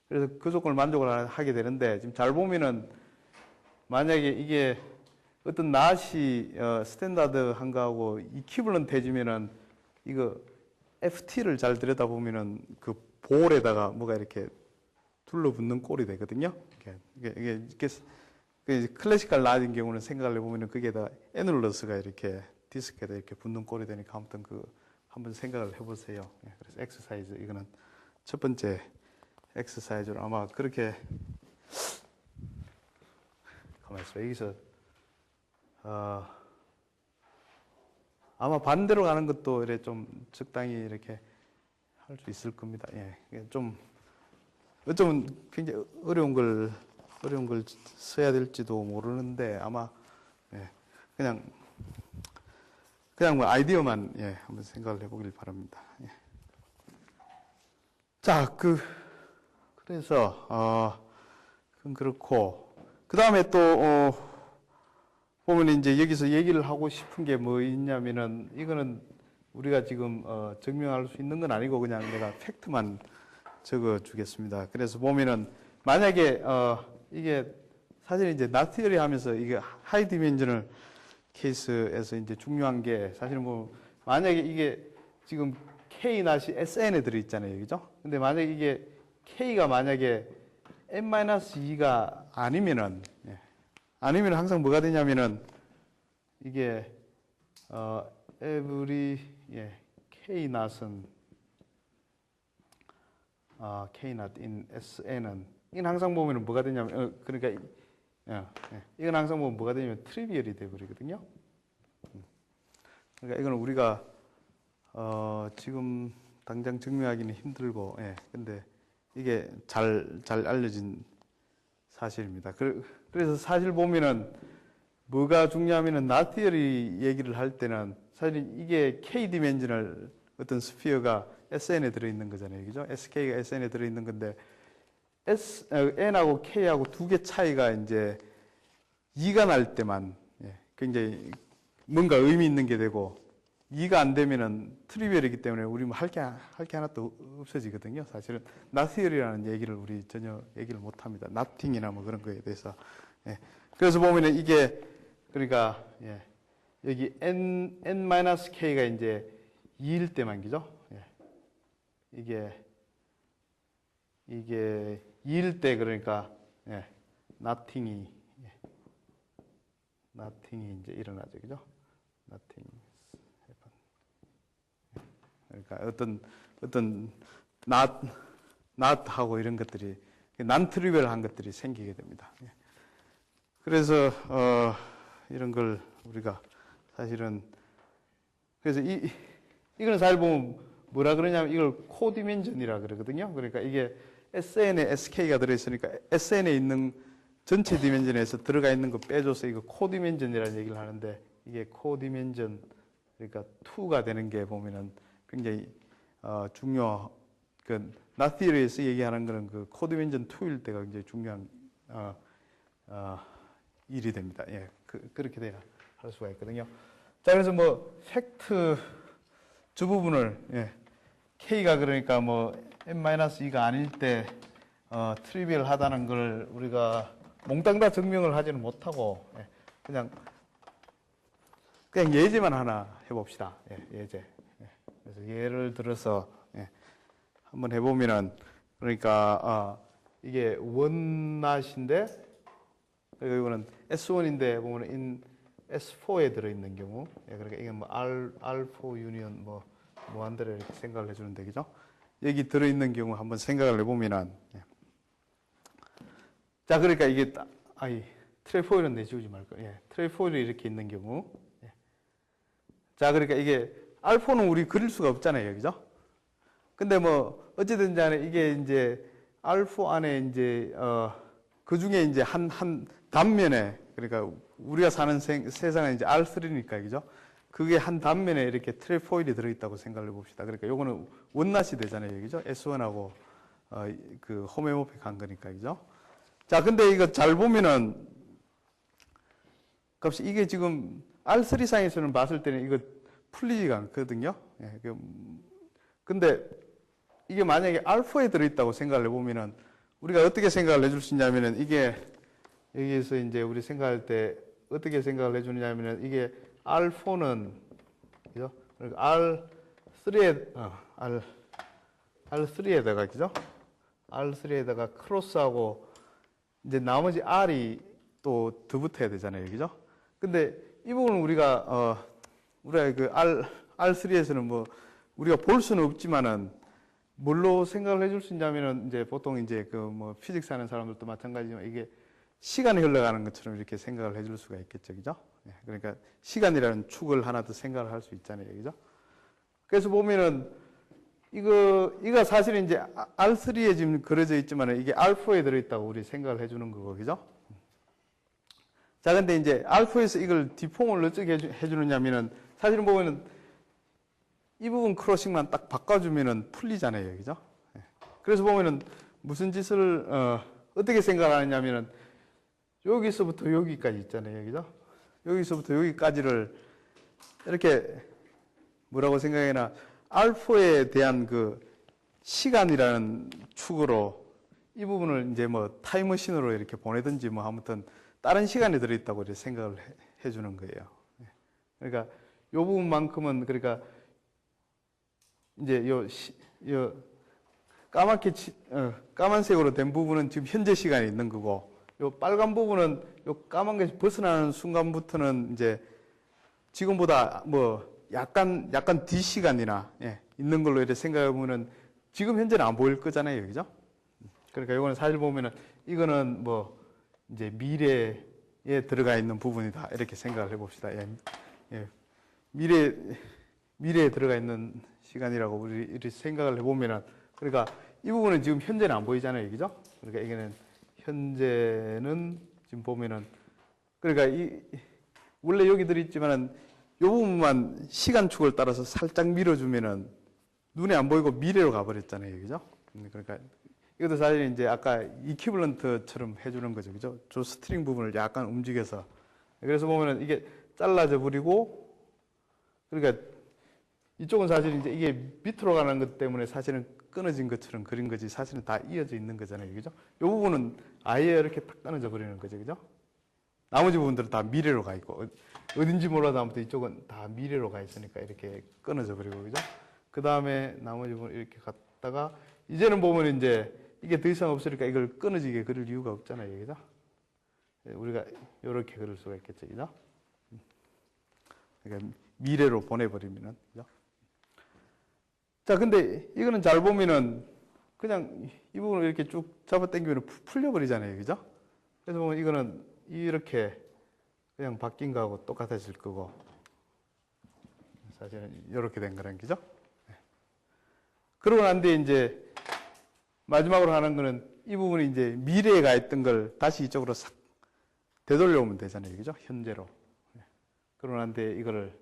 그래서 그 조건을 만족을 하게 되는데 지금 잘 보면은 만약에 이게 어떤 낫이 스탠다드한 거하고 이퀴벌런트 해지면은 이거 FT를 잘 들여다보면은 그 볼에다가 뭐가 이렇게 둘러붙는 꼴이 되거든요. 이게 클래시컬 낫인 경우는 생각을 해보면은 그게다 애놀러스가 이렇게 디스크에다 이렇게 붙는 꼴이 되니까 아무튼 그 한번 생각을 해보세요. 그래서 엑서사이즈 이거는 첫 번째 엑서사이즈로 아마 그렇게 가만히 있어 여기서 아마 반대로 가는 것도 이래 좀 적당히 이렇게 할 수 있을 겁니다. 좀 어쩌면 굉장히 어려운 걸 써야 될지도 모르는데 아마 그냥 뭐 아이디어만 한번 생각을 해보길 바랍니다. 자, 그래서 그건 그렇고 그 다음에 또 보면 이제 여기서 얘기를 하고 싶은 게 뭐 있냐면은 이거는 우리가 지금 증명할 수 있는 건 아니고 그냥 내가 팩트만 적어 주겠습니다. 그래서 보면은 만약에 이게 사실 이제 나티어리 하면서 이게 하이 디멘셔널 케이스에서 이제 중요한 게 사실은 뭐 만약에 이게 지금 K 낫이 SN에 들어 있잖아요. 그죠? 근데 만약에 이게 K가 만약에 N-2가 아니면은 항상 뭐가 되냐면은 이게 every K 낫은 K 낫 in SN은 이건 항상 보면은 뭐가 되냐면, 그러니까, 이건 항상 보면 뭐가 되냐면 트리비얼이 돼버리거든요. 그러니까 이거는 우리가, 지금 당장 증명하기는 힘들고, 근데 이게 잘 알려진 사실입니다. 그래서 사실 보면은 뭐가 중요하면은 나티어리 얘기를 할 때는 사실 이게 K 디멘전al 어떤 스피어가 SN에 들어있는 거잖아요. 그죠? SK가 SN에 들어있는 건데, N하고 K하고 두 개 차이가 이제 2가 날 때만 굉장히 뭔가 의미 있는 게 되고, 2가 안 되면은 트리비얼이기 때문에 우리 뭐 할 게 하나도 없어지거든요. 사실은 나티어리라는 얘기를 우리 전혀 얘기를 못 합니다. 나팅이나 뭐 그런 거에 대해서. 그래서 보면은 이게 그러니까 여기 n-k가 이제 2일 때만 그죠? 이게 2일 때 그러니까 nothing이 이제 일어나죠, 그죠? nothing happen. 그러니까 어떤 not 하고 이런 것들이 non-trivial한 것들이 생기게 됩니다. 그래서 이런 걸 우리가 사실은 그래서 이거는 잘 보면 뭐라 그러냐면 이걸 코디멘전이라 그러거든요. 그러니까 이게 SN에 SK가 들어있으니까 SN에 있는 전체 디멘전에서 들어가 있는 거 빼줘서 이거 코디멘전이라는 얘기를 하는데 이게 코디멘전 그러니까 2가 되는 게 보면은 굉장히 그 나티어리에서 얘기하는 거는 그 코디멘전 2일 때가 굉장히 중요한 일이 됩니다. 그렇게 돼야 할 수가 있거든요. 자, 그래서 뭐 팩트 주 부분을 K가 그러니까 뭐 n-2가 아닐 때 트리비얼 하다는 걸 우리가 몽땅 다 증명을 하지는 못하고 그냥 예제만 하나 해봅시다. 예제. 그래서 예를 들어서 한번 해보면은 그러니까 이게 원낫인데 그리고 이거는 S1인데 보면은 S4에 들어있는 경우, 그러니까 이게 뭐 R4 유니언 뭐 한대로 이렇게 생각을 해주는데, 그죠? 여기 들어있는 경우 한번 생각을 해보면은, 자, 그러니까 이게 트레포일은 내지우지 말고, 트레포일이 이렇게 있는 경우, 자, 그러니까 이게 R4는 우리 그릴 수가 없잖아요, 그죠? 근데 뭐 어찌든지 간에 이게 이제 R4 안에 이제 그 중에 이제 한 단면에 그러니까 우리가 사는 세상은 이제 R3니까 그죠? 그게 한 단면에 이렇게 트레포일이 들어있다고 생각을 해봅시다. 그러니까 요거는 원낫이 되잖아요, 그죠? S1하고 그 호메오픽한 거니까 그죠? 자, 근데 이거 잘 보면은 값이 이게 지금 R3 상에서는 봤을 때는 이거 풀리지가 않거든요. 근데 이게 만약에 R4에 들어있다고 생각을 해보면은 우리가 어떻게 생각을 해줄 수 있냐면은 이게 여기에서 이제 우리 생각할 때 어떻게 생각을 해주느냐면은 이게 R4는 그죠? 그러니까 R3에다가 그죠? R3에다가 크로스하고 이제 나머지 R이 또 더 붙어야 되잖아요, 그죠? 근데 이 부분은 우리가 그 R3에서는 뭐 우리가 볼 수는 없지만은 뭘로 생각을 해줄 수 있냐면은 이제 보통 이제 그 뭐 피직스 하는 사람들도 마찬가지지만 이게 시간이 흘러가는 것처럼 이렇게 생각을 해줄 수가 있겠죠, 그죠? 그러니까 시간이라는 축을 하나 더 생각을 할 수 있잖아요, 그죠? 그래서 보면은 이거 사실은 이제 R3에 지금 그려져 있지만은 이게 R4에 들어있다고 우리 생각을 해주는 거고, 그죠? 자, 근데 이제 R4에서 이걸 디폼을 어떻게 해주느냐면은 사실은 보면은 이 부분 크로싱만 딱 바꿔주면은 풀리잖아요, 그죠? 그래서 보면은 무슨 짓을 어떻게 생각하느냐면은 여기서부터 여기까지 있잖아요, 그죠? 여기서부터 여기까지를 이렇게 뭐라고 생각해나 R4에 대한 그 시간이라는 축으로 이 부분을 이제 뭐 타임머신으로 이렇게 보내든지 뭐 아무튼 다른 시간에 들어있다고 이렇게 생각을 해주는 거예요. 그러니까 요 부분만큼은 그러니까 이제 요 까맣게 까만색으로 된 부분은 지금 현재 시간에 있는 거고 요 빨간 부분은 요 까만 게 벗어나는 순간부터는 이제 지금보다 뭐 약간 뒤 시간이나 있는 걸로 이렇게 생각해 보면은 지금 현재는 안 보일 거잖아요, 그죠? 그러니까 이거는 사실 보면은 이거는 뭐 이제 미래에 들어가 있는 부분이다 이렇게 생각을 해봅시다. 예, 예. 미래에 들어가 있는 시간이라고 우리 이렇게 생각을 해보면은 그러니까 이 부분은 지금 현재는 안 보이잖아요, 그죠? 그러니까 이게는 현재는 지금 보면은 그러니까 원래 여기 들어있지만은 이 부분만 시간축을 따라서 살짝 밀어주면은 눈에 안 보이고 미래로 가버렸잖아요, 그죠? 그러니까 이것도 사실 이제 아까 이퀴블런트처럼 해주는 거죠, 그죠? 저 스트링 부분을 약간 움직여서 그래서 보면은 이게 잘라져 버리고 그러니까 이쪽은 사실 이제 이게 밑으로 가는 것 때문에 사실은 끊어진 것처럼 그린 거지 사실은 다 이어져 있는 거잖아요, 그죠? 이 부분은 아예 이렇게 딱 끊어져 버리는 거죠, 그죠? 나머지 부분들은 다 미래로 가 있고 어딘지 몰라도 아무튼 이쪽은 다 미래로 가 있으니까 이렇게 끊어져 버리고 그죠? 그 다음에 나머지 부분 이렇게 갔다가 이제는 보면 이제 이게 더 이상 없으니까 이걸 끊어지게 그릴 이유가 없잖아요, 그죠? 우리가 이렇게 그릴 수가 있겠죠, 그죠? 그러니까 미래로 보내버리면은 그죠? 자, 근데 이거는 잘 보면은 그냥 이 부분을 이렇게 쭉 잡아당기면 풀려버리잖아요, 그죠? 그래서 보면 이거는 이렇게 그냥 바뀐 거하고 똑같아질 거고 사실은 이렇게 된 거란 거죠. 그러고 난 뒤에 이제 마지막으로 하는 거는 이 부분이 이제 미래에 가 있던 걸 다시 이쪽으로 싹 되돌려오면 되잖아요, 그죠? 현재로. 그러고 난 뒤에 이거를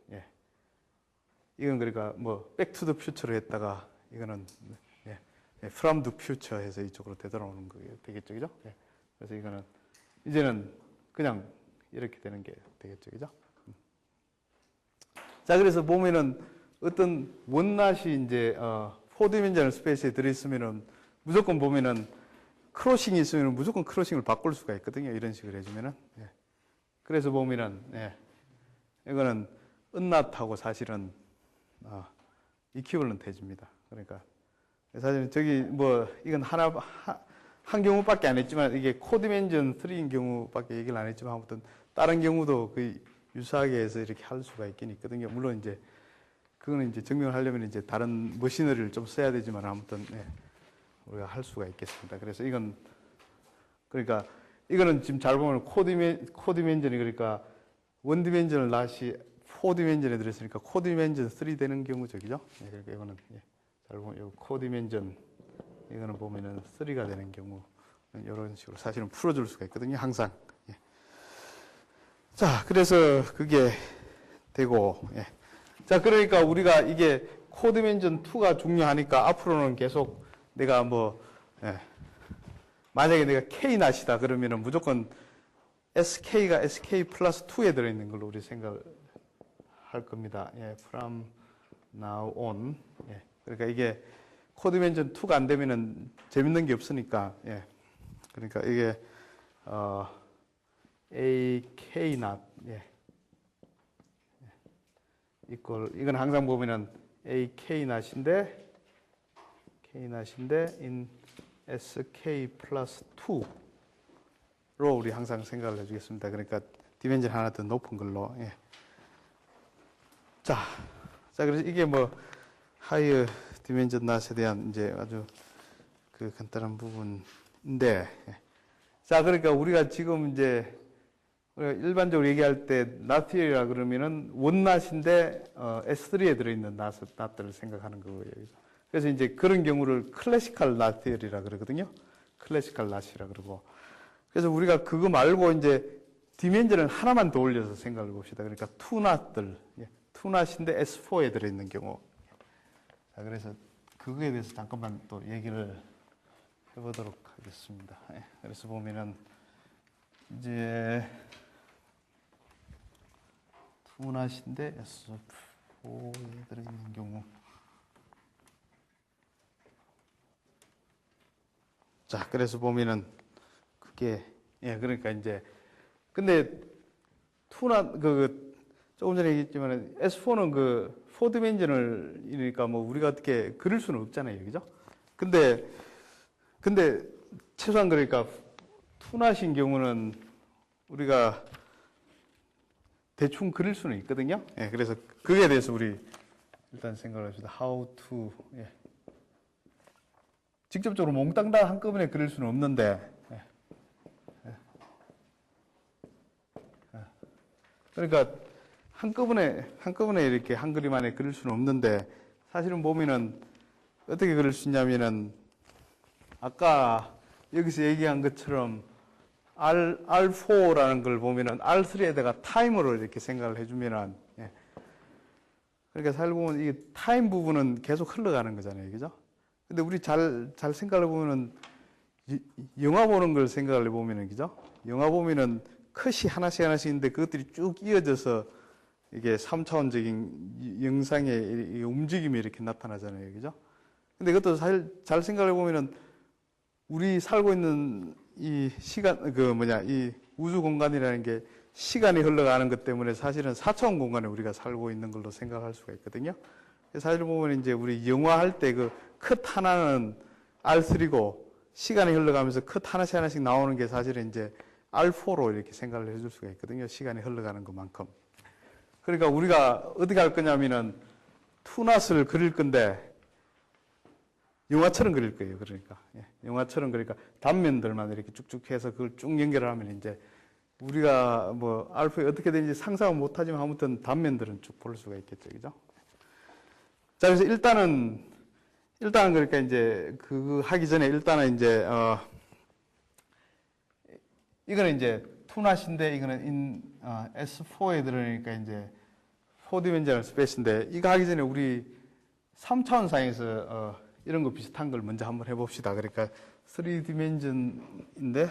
이건 그러니까 뭐 back to the future로 했다가 이거는 from the future 해서 이쪽으로 되돌아오는 거 되겠죠, 그죠? 그래서 이거는 이제는 그냥 이렇게 되는 게 되겠죠, 그죠? 자, 그래서 보면은 어떤 원낫이 이제 4디멘셔널 스페이스에 들어있으면은 무조건 보면은 크로싱이 있으면 무조건 크로싱을 바꿀 수가 있거든요. 이런 식으로 해주면은. 그래서 보면은 이거는 은낫하고 사실은 이퀴벌런트 해줍니다. 그러니까 사실은 저기 뭐 이건 한 경우밖에 안 했지만 이게 코디멘전 3인 경우밖에 얘기를 안 했지만 아무튼 다른 경우도 거의 유사하게 해서 이렇게 할 수가 있긴 있거든요. 물론 이제 그거는 이제 증명을 하려면 이제 다른 머신너리를 좀 써야 되지만 아무튼 우리가 할 수가 있겠습니다. 그래서 이건 그러니까 이거는 지금 잘 보면 코디멘전이 그러니까 원디멘전을 낫이 4디멘전에 들어있으니까 코디멘전 3 되는 경우죠, 그죠? 그러니까 이거는 잘 보면 이 코디멘전 이거는 보면은 3가 되는 경우 이런 식으로 사실은 풀어줄 수가 있거든요, 항상. 자, 그래서 그게 되고, 자, 그러니까 우리가 이게 코디멘전 2가 중요하니까 앞으로는 계속 내가 뭐, 만약에 내가 K낫이다 그러면은 무조건 SK가 SK 플러스 2에 들어있는 걸로 우리 생각을 할 겁니다. from now on. 그러니까 이게 코디멘전 2가 안 되면은 재밌는 게 없으니까, 그러니까 이게, AK not, 이건 항상 보면은 AK not인데, in SK 플러스 2로 우리 항상 생각을 해주겠습니다. 그러니까 디멘전 하나 더 높은 걸로. 자, 그래서 이게 뭐 하이어 디멘전 낫에 대한 이제 아주 그 간단한 부분인데, 자, 그러니까 우리가 지금 이제 우리가 일반적으로 얘기할 때 낫이라 그러면은 원낫인데 S3에 들어있는 낫들을 생각하는 거예요. 그래서 이제 그런 경우를 클래시컬 낫이라 그러거든요. 클래시컬 낫이라 그러고. 그래서 우리가 그거 말고 이제 디멘전을 하나만 더 올려서 생각을 봅시다. 그러니까 투낫들, 투낫인데 S4에 들어있는 경우. 자, 그래서 그거에 대해서 잠깐만 또 얘기를 해보도록 하겠습니다. 그래서 보면은 이제 투낫인데 S4에 들어있는 경우. 자, 그래서 보면은 그게 그러니까 이제 근데 조금 전에 얘기했지만 S4는 그 4디멘전을이니까 뭐 우리가 어떻게 그릴 수는 없잖아요, 그죠? 근데 최소한 그러니까 투낫인 경우는 우리가 대충 그릴 수는 있거든요. 그래서 그에 대해서 우리 일단 생각을 합시다. How to 직접적으로 몽땅 다 한꺼번에 그릴 수는 없는데, 그러니까 한꺼번에 이렇게 한 그림 안에 그릴 수는 없는데, 사실은 보면은 어떻게 그릴 수 있냐면은, 아까 여기서 얘기한 것처럼 R4라는 걸 보면은 R3에다가 타임으로 이렇게 생각을 해주면은, 그러니까 사실 보면 이게 타임 부분은 계속 흘러가는 거잖아요. 그죠? 근데 우리 잘 생각을 해보면은, 영화 보는 걸 생각을 해보면은, 그죠? 영화 보면은 컷이 하나씩 있는데 그것들이 쭉 이어져서 이게 3차원적인 영상의 움직임이 이렇게 나타나잖아요. 그죠? 근데 그것도 사실 잘 생각을 해보면은 우리 살고 있는 이 시간, 이 우주 공간이라는 게 시간이 흘러가는 것 때문에 사실은 4차원 공간에 우리가 살고 있는 걸로 생각할 수가 있거든요. 사실 보면 이제 우리 영화 할 때 그 컷 하나는 R3고 시간이 흘러가면서 컷 하나씩 나오는 게 사실은 이제 R4로 이렇게 생각을 해줄 수가 있거든요. 시간이 흘러가는 것만큼. 그러니까 우리가 어떻게 할 거냐면은 투낫을 그릴 건데 영화처럼 그릴 거예요. 그러니까 영화처럼 그러니까 단면들만 이렇게 쭉쭉 해서 그걸 쭉 연결을 하면 이제 우리가 뭐 알파에 어떻게 되는지 상상은 못하지만 아무튼 단면들은 쭉 볼 수가 있겠죠, 그죠? 자, 그래서 일단은 그러니까 이제 그거 하기 전에 일단은 이제 이거는 이제 투낫인데 이거는 S4에 들어오니까 이제 4디멘전al 스페이스인데 이거 하기 전에 우리 3차원상에서 이런 거 비슷한 걸 먼저 한번 해봅시다. 그러니까 3디멘전인데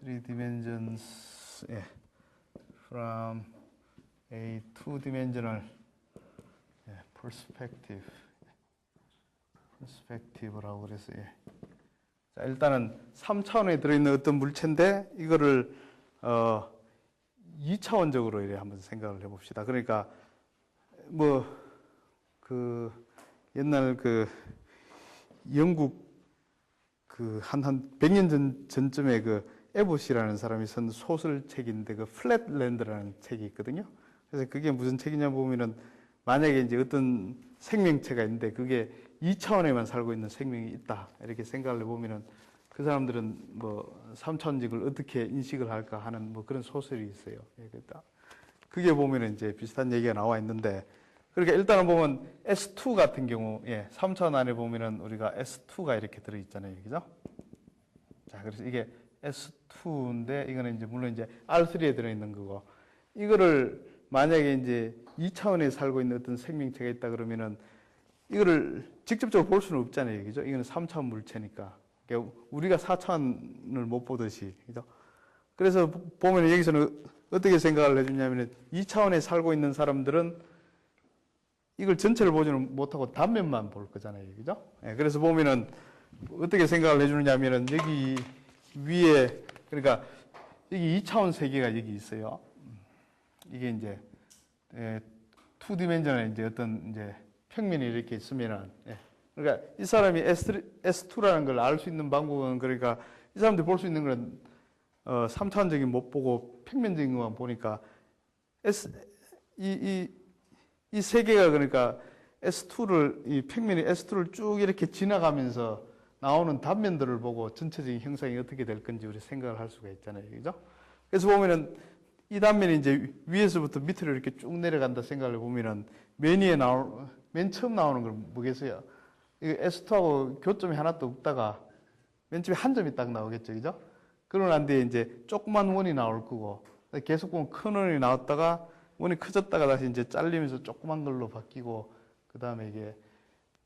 3dimensions from a two-dimensional perspective라고 그래서 자, 일단은 3차원에 들어있는 어떤 물체인데 이거를 2차원적으로 이렇게 한번 생각을 해봅시다. 그러니까 뭐 그 옛날 그 영국 그 한 100년 전쯤에 그 에봇이라는 사람이 쓴 소설책인데 그 플랫랜드라는 책이 있거든요. 그래서 그게 무슨 책이냐 보면은 만약에 이제 어떤 생명체가 있는데 그게 2차원에만 살고 있는 생명이 있다. 이렇게 생각을 해보면은 그 사람들은 뭐 3차원직을 어떻게 인식을 할까 하는 뭐 그런 소설이 있어요. 그게 보면은 이제 비슷한 얘기가 나와 있는데 그러니까 일단은 보면 S2 같은 경우 3차원 안에 보면은 우리가 S2가 이렇게 들어있잖아요. 그죠? 자, 그래서 이게 S2인데 이거는 이제 물론 이제 R3에 들어있는 거고 이거를 만약에 이제 2차원에 살고 있는 어떤 생명체가 있다 그러면은 이거를 직접적으로 볼 수는 없잖아요. 그죠? 이거는 3차원 물체니까. 그러니까 우리가 4차원을 못 보듯이. 그죠? 그래서 보면 여기서는 어떻게 생각을 해주냐면은 2차원에 살고 있는 사람들은 이걸 전체를 보지는 못하고 단면만 볼 거잖아요. 그죠? 그래서 보면은 어떻게 생각을 해주느냐면은 여기 위에 그러니까 여기 2차원 세계가 여기 있어요. 이게 이제 2디멘전에 이제 어떤 이제 평면이 이렇게 있으면은 그러니까 이 사람이 S2라는 걸 알 수 있는 방법은 그러니까 이 사람들이 볼 수 있는 건 3차원적인 못 보고 평면적인 것만 보니까 이 세계가 그러니까 이 평면이 S2를 쭉 이렇게 지나가면서 나오는 단면들을 보고 전체적인 형상이 어떻게 될 건지 우리 생각을 할 수가 있잖아요. 그죠? 그래서 보면은 이 단면이 이제 위에서부터 밑으로 이렇게 쭉 내려간다 생각을 해보면은 맨 처음 나오는 걸 뭐겠어요? 이거 S2하고 교점이 하나도 없다가 맨 처음에 한 점이 딱 나오겠죠. 그죠? 그러고 난 뒤에 이제 조그만 원이 나올 거고 계속 보면 큰 원이 나왔다가 원이 커졌다가 다시 이제 잘리면서 조그만 걸로 바뀌고 그 다음에 이게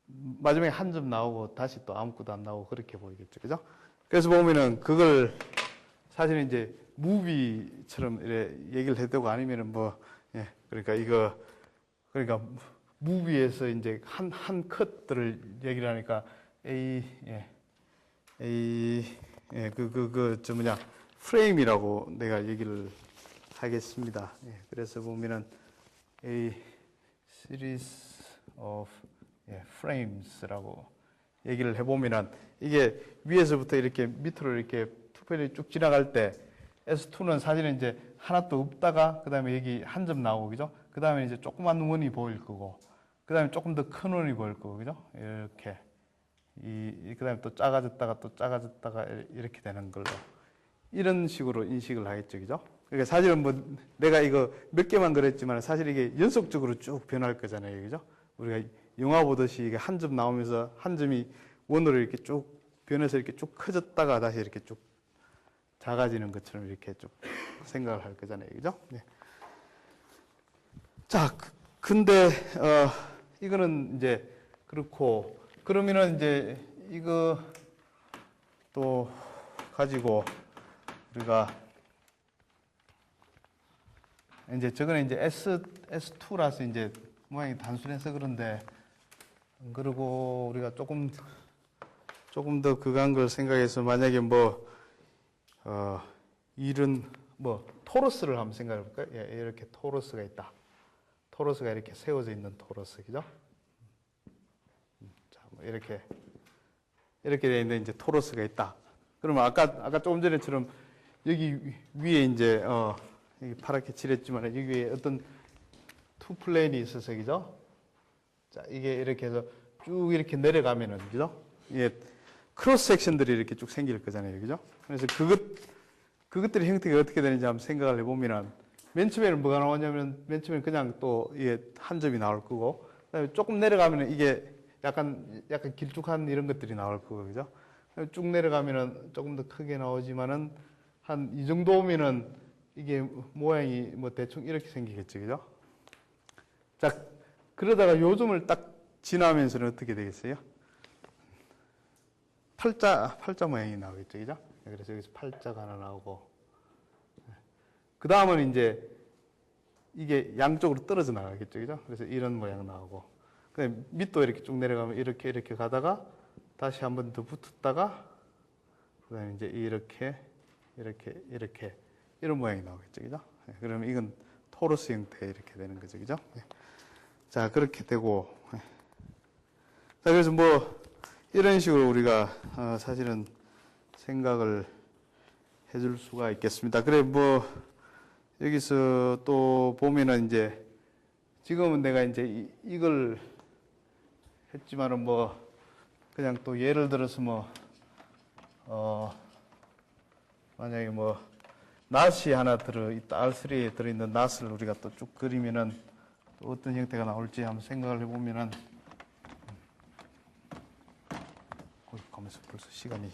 마지막에 한 점 나오고 다시 또 아무것도 안 나오고 그렇게 보이겠죠. 그죠? 그래서 보면은 그걸 사실은 이제 무비처럼 이렇게 얘기를 해도 아니면은 그러니까 무비에서 이제 한 컷들을 얘기를 하니까 프레임이라고 내가 얘기를 하겠습니다. 그래서 보면은 a series of frames라고 얘기를 해보면은 이게 위에서부터 이렇게 밑으로 이렇게 투편이 쭉 지나갈 때 S2는 사실은 이제 하나도 없다가 그 다음에 여기 한 점 나오고 그죠? 그 다음에 이제 조그만 원이 보일 거고 그 그 다음에 조금 더 큰 원이 보일 거고, 그죠? 이렇게. 그 다음에 또 작아졌다가 이렇게 되는 걸로. 이런 식으로 인식을 하겠죠, 그죠? 그러니까 사실은 뭐 내가 이거 몇 개만 그랬지만 사실 이게 연속적으로 쭉 변할 거잖아요, 그죠? 우리가 영화 보듯이 이게 한 점 나오면서 한 점이 원으로 이렇게 쭉 변해서 이렇게 쭉 커졌다가 다시 이렇게 쭉 작아지는 것처럼 이렇게 쭉 생각을 할 거잖아요, 그죠? 네. 자, 근데 이거는 이제 그렇고 그러면은 이제 이거 또 가지고 우리가 이제 저거는 이제 S2라서 이제 모양이 단순해서 그런데 그리고 우리가 조금 더 그간 걸 생각해서 만약에 이런 토러스를 한번 생각해 볼까요? 예, 이렇게 토러스가 있다. 토러스가 이렇게 세워져 있는 토러스, 그죠? 자, 뭐 이렇게 돼 있는 이제 토러스가 있다. 그러면 아까 조금 전에처럼 여기 위에 이제 여기 파랗게 칠했지만 여기 위에 어떤 투 플레인이 있어서, 그죠? 자, 이게 이렇게 해서 쭉 이렇게 내려가면은, 그죠? 이게 크로스 섹션들이 이렇게 쭉 생길 거잖아요, 그죠? 그래서 그것들의 형태가 어떻게 되는지 한번 생각을 해보면은, 맨 처음에는 뭐가 나오냐면, 맨 처음에는 그냥 또 이게 한 점이 나올 거고, 그다음에 조금 내려가면은 이게 약간 길쭉한 이런 것들이 나올 거고, 그죠? 쭉 내려가면은 조금 더 크게 나오지만은, 한 이 정도 오면은 이게 모양이 뭐 대충 이렇게 생기겠죠, 그죠? 자, 그러다가 요즘을 딱 지나면서는 어떻게 되겠어요? 팔자 모양이 나오겠죠, 그죠? 그래서 여기서 팔자가 하나 나오고, 그 다음은 이제 이게 양쪽으로 떨어져 나가겠죠, 그죠? 그래서 이런 모양 나오고, 그다음에 밑도 이렇게 쭉 내려가면 이렇게 가다가 다시 한 번 더 붙었다가, 그다음에 이제 이렇게 이런 모양이 나오겠죠, 그죠? 그러면 이건 토러스 형태 이렇게 되는 거죠, 그죠? 자, 그렇게 되고, 자, 그래서 이런 식으로 우리가 사실은 생각을 해줄 수가 있겠습니다. 그래, 여기서 또 보면은 이제 지금은 내가 이제 이걸 했지만은 그냥 또 예를 들어서 만약에 낫이 하나 들어있다, R3에 들어있는 낫을 우리가 또 쭉 그리면은 또 어떤 형태가 나올지 한번 생각을 해보면은, 가면서 벌써 시간이.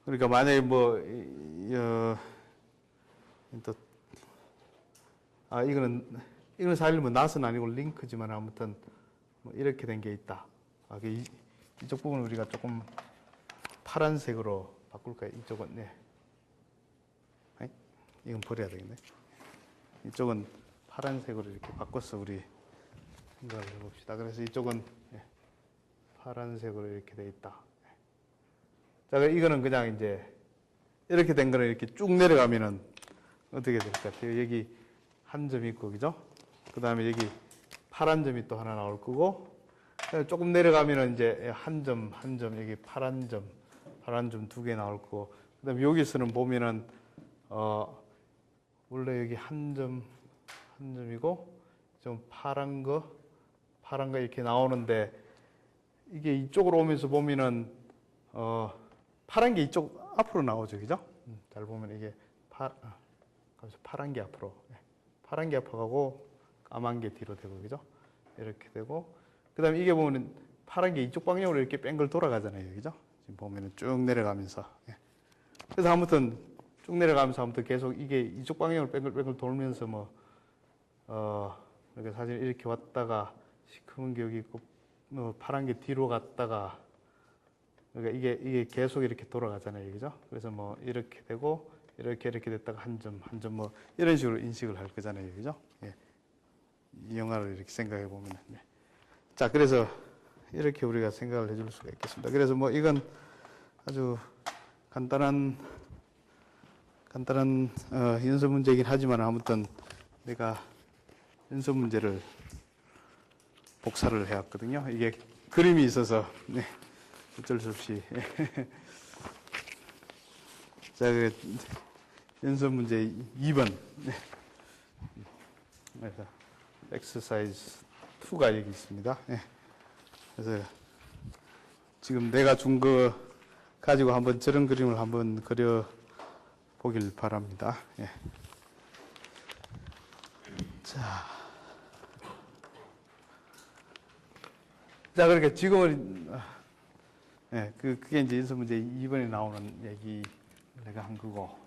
그러니까 만약에 이거는 사실 낫은 아니고 링크지만 아무튼 이렇게 된 게 있다. 이쪽 부분을 우리가 조금 파란색으로 바꿀까요? 이쪽은, 네. 이건 버려야 되겠네. 이쪽은 파란색으로 이렇게 바꿔서 우리 생각을 해봅시다. 그래서 이쪽은 파란색으로 이렇게 돼 있다. 자, 이거는 그냥 이제 이렇게 된 거는 이렇게 쭉 내려가면은 어떻게 될 것 같아요? 여기 한 점이 있고, 그죠? 그 다음에 여기 파란 점이 또 하나 나올 거고, 조금 내려가면은 이제 한 점, 여기 파란 점 두 개 나올 거고, 그 다음에 여기서는 보면은, 원래 여기 한 점이고, 좀 파란 거 이렇게 나오는데, 이게 이쪽으로 오면서 보면은, 파란 게 이쪽 앞으로 나오죠, 그죠? 잘 보면 이게 파란 게 앞으로, 파란 게 앞으로 가고, 까만 게 뒤로 되고, 그죠? 이렇게 되고, 그 다음에 이게 보면은 파란 게 이쪽 방향으로 이렇게 뺑글 돌아가잖아요, 그죠? 지금 보면은 쭉 내려가면서. 그래서 아무튼 쭉 내려가면서 아무튼 계속 이게 이쪽 방향으로 뺑글 돌면서 이렇게 사실 이렇게 왔다가 시커먼 게 여기 있고, 파란 게 뒤로 갔다가, 그러니까 이게 계속 이렇게 돌아가잖아요, 그죠? 그래서 이렇게 되고, 이렇게 됐다가 한 점, 이런 식으로 인식을 할 거잖아요, 그죠? 이 영화를 이렇게 생각해 보면. 자, 그래서 이렇게 우리가 생각을 해줄 수가 있겠습니다. 그래서 이건 아주 간단한 연습 문제이긴 하지만 아무튼 내가 연습 문제를 복사를 해왔거든요. 이게 그림이 있어서 어쩔 수 없이. 자, 연습 문제 2번. 그래서 exercise 2가 여기 있습니다. 예. 그래서 지금 내가 준 거 가지고 한번 저런 그림을 한번 그려 보길 바랍니다. 예. 자, 그러니까 지금은 예, 그게 이제 연습 문제 2번에 나오는 얘기 내가 한 거고.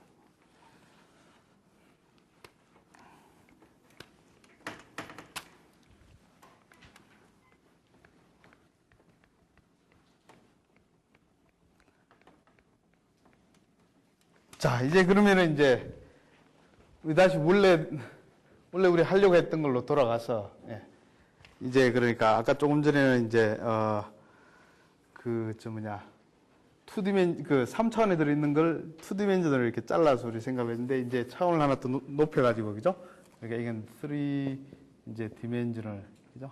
자, 이제 그러면은 이제 우리 다시 원래 우리 하려고 했던 걸로 돌아가서 예. 이제 그러니까 아까 조금 전에는 이제 그 3차원에 들어있는 걸 2디멘전으로 이렇게 잘라서 우리 생각했는데 이제 차원을 하나 더 높여가지고 그죠? 그러니까 이건 3 이제 디멘전을 그죠?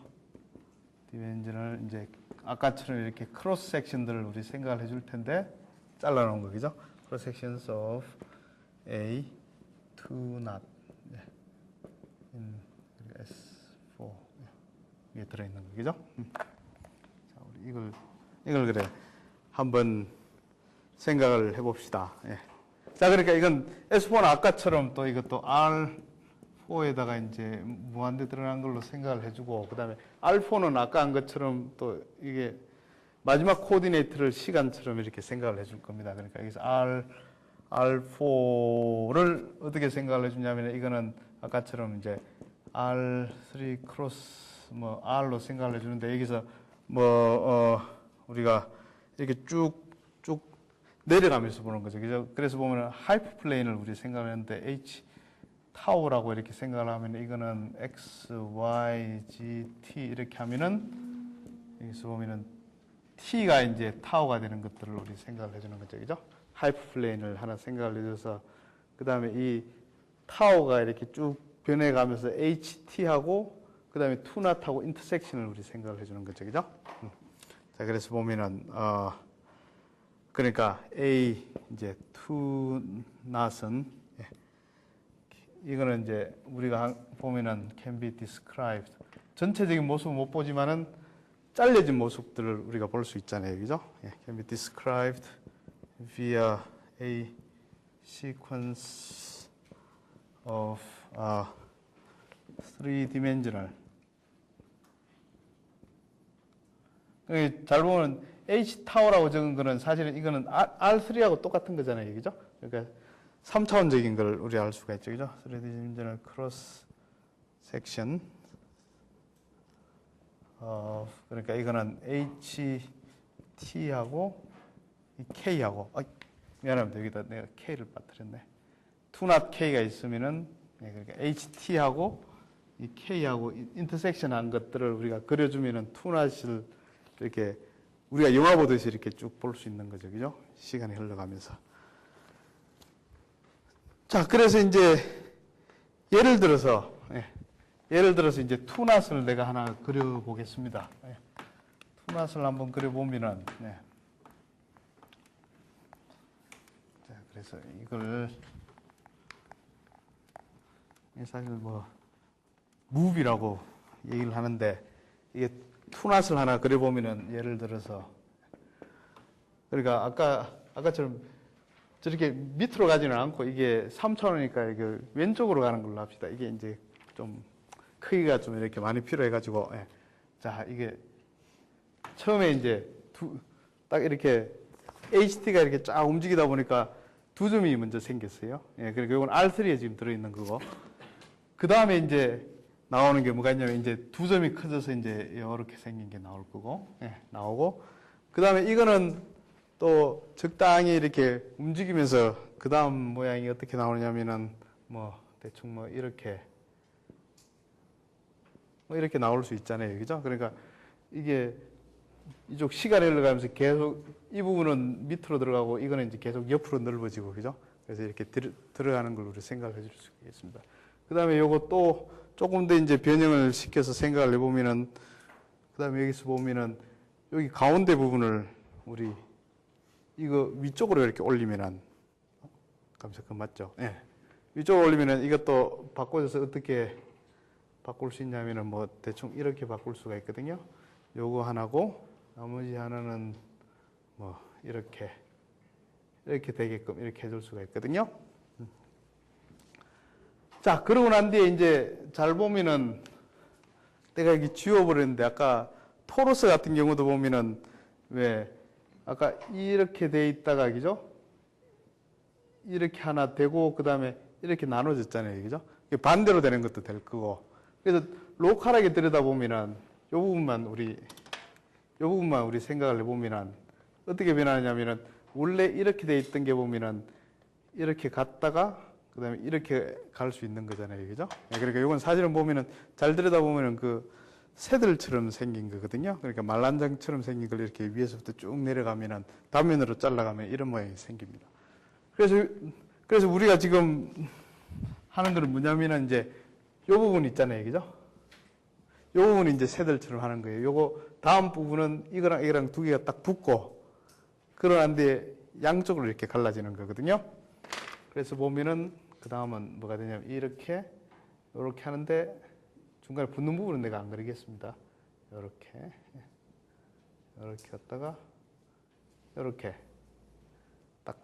디멘전을 이제 아까처럼 이렇게 크로스 섹션들을 우리 생각을 해줄 텐데 잘라놓은 거 그죠? cross sections of A to not in S4 이게 들어있는 거 그죠? 자, 우리 이걸 그래 한번 생각을 해봅시다. 예. 자, 그러니까 이건 S4는 아까처럼 또 이것도 R4에다가 이제 무한대 들어간 걸로 생각을 해주고, 그 다음에 R4는 아까 한 것처럼 또 이게 마지막 코디네이트를 시간처럼 이렇게 생각을 해줄 겁니다. 그러니까 여기서 R4를 어떻게 생각을 해주냐면 이거는 아까처럼 이제 R3 크로스 R로 생각을 해주는데 여기서 우리가 이렇게 쭉쭉 내려가면서 보는 거죠. 그죠? 그래서 보면 하이퍼플레인을 우리 생각을 했는데 H 타우라고 이렇게 생각을 하면 이거는 X, Y, Z, T 이렇게 하면은 여기서 보면은 T가 이제 타우가 되는 것들을 우리 생각을 해주는 거죠. 그죠? 하이퍼플레인을 하나 생각을 해줘서 그 다음에 이 타우가 이렇게 쭉 변해가면서 HT하고 그 다음에 투낫하고 인터섹션을 우리 생각을 해주는 거죠. 그죠? 자, 그래서 보면은 그러니까 A 이제 투낫은 이거는 이제 우리가 보면은 can be described 전체적인 모습은 못 보지만은 잘려진 모습들을 우리가 볼 수 있잖아요. 그죠? can be described via a sequence of three-dimensional. 잘 보면 H 타워라고 적은 거는 사실은 이거는 R3하고 똑같은 거잖아요. 그죠? 그러니까 3차원적인 걸 우리 알 수가 있죠. 그죠? 3D-dimensional cross section. 그러니까 이거는 HT하고 이 K하고 미안합니다. 여기다 내가 K를 빠뜨렸네. 투낫 K가 있으면은 그러니까 HT하고 이 K하고 인터섹션 한 것들을 우리가 그려주면은 투낫을 이렇게 우리가 영화 보듯이 이렇게 쭉 볼 수 있는 거죠. 그죠? 시간이 흘러가면서. 자, 그래서 이제 예를 들어서 이제 투낫을 내가 하나 그려보겠습니다. 투낫을 한번 그려보면은, 자, 그래서 이걸, 사실 무비라고 얘기를 하는데, 이게 투낫을 하나 그려보면은, 예를 들어서, 그러니까 아까처럼 저렇게 밑으로 가지는 않고, 이게 3차원이니까 이게 왼쪽으로 가는 걸로 합시다. 이게 이제 좀, 크기가 좀 이렇게 많이 필요해가지고, 자, 이게 처음에 이제 딱 이렇게 HT가 이렇게 쫙 움직이다 보니까 두 점이 먼저 생겼어요. 그러니까 이건 R3에 지금 들어있는 거고. 그 다음에 이제 나오는 게 뭐가 있냐면 이제 두 점이 커져서 이제 이렇게 생긴 게 나올 거고, 나오고. 그 다음에 이거는 또 적당히 이렇게 움직이면서 그 다음 모양이 어떻게 나오냐면은 대충 이렇게 나올 수 있잖아요. 그죠? 그러니까 이게 이쪽 시간이 흘러가면서 계속 이 부분은 밑으로 들어가고 이거는 이제 계속 옆으로 넓어지고, 그죠? 그래서 이렇게 들어가는 걸 우리 생각해 줄 수 있겠습니다. 그 다음에 요거 또 조금 더 이제 변형을 시켜서 생각을 해보면은, 그 다음에 여기서 보면은 여기 가운데 부분을 우리 이거 위쪽으로 이렇게 올리면은, 감사합니다. 맞죠? 위쪽으로 올리면은 이것도 바꿔줘서 어떻게 바꿀 수 있냐면은 뭐 대충 이렇게 바꿀 수가 있거든요. 요거 하나고 나머지 하나는 뭐 이렇게 되게끔 이렇게 해줄 수가 있거든요. 자, 그러고 난 뒤에 이제 잘 보면은 내가 여기 지워버렸는데 아까 토로스 같은 경우도 보면은 왜 아까 이렇게 돼 있다가 그죠? 이렇게 하나 되고 그 다음에 이렇게 나눠졌잖아요, 그죠? 반대로 되는 것도 될 거고. 그래서 로컬하게 들여다보면은 요 부분만 우리 생각을 해보면은 어떻게 변하냐면은 원래 이렇게 돼 있던 게 보면은 이렇게 갔다가 그 다음에 이렇게 갈 수 있는 거잖아요, 그죠? 그러니까 이건 사실은 보면은 잘 들여다보면은 그 새들처럼 생긴 거거든요. 그러니까 말란장처럼 생긴 걸 이렇게 위에서부터 쭉 내려가면은 단면으로 잘라가면 이런 모양이 생깁니다. 그래서 우리가 지금 하는 거는 뭐냐면은 이제 요 부분 있잖아요, 그죠? 요 부분이 이제 새들처럼 하는 거예요. 요거 다음 부분은 이거랑 두 개가 딱 붙고 그러는데 양쪽으로 이렇게 갈라지는 거거든요. 그래서 보면은 그 다음은 뭐가 되냐면 이렇게 하는데 중간에 붙는 부분은 내가 안 그리겠습니다. 이렇게 갔다가 이렇게 딱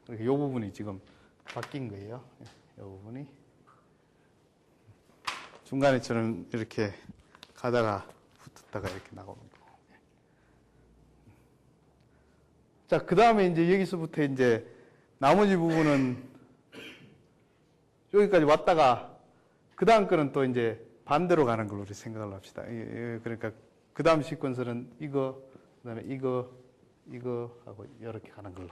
이렇게 요 부분이 지금 바뀐 거예요. 요 부분이 중간에처럼 이렇게 가다가 붙었다가 이렇게 나오는 거고. 자, 그 다음에 이제 여기서부터 이제 나머지 부분은 여기까지 왔다가 그 다음 거는 또 이제 반대로 가는 걸로 우리 생각을 합시다. 그러니까 그 다음 시퀀스는 이거, 그 다음에 이거 하고 이렇게 가는 걸로.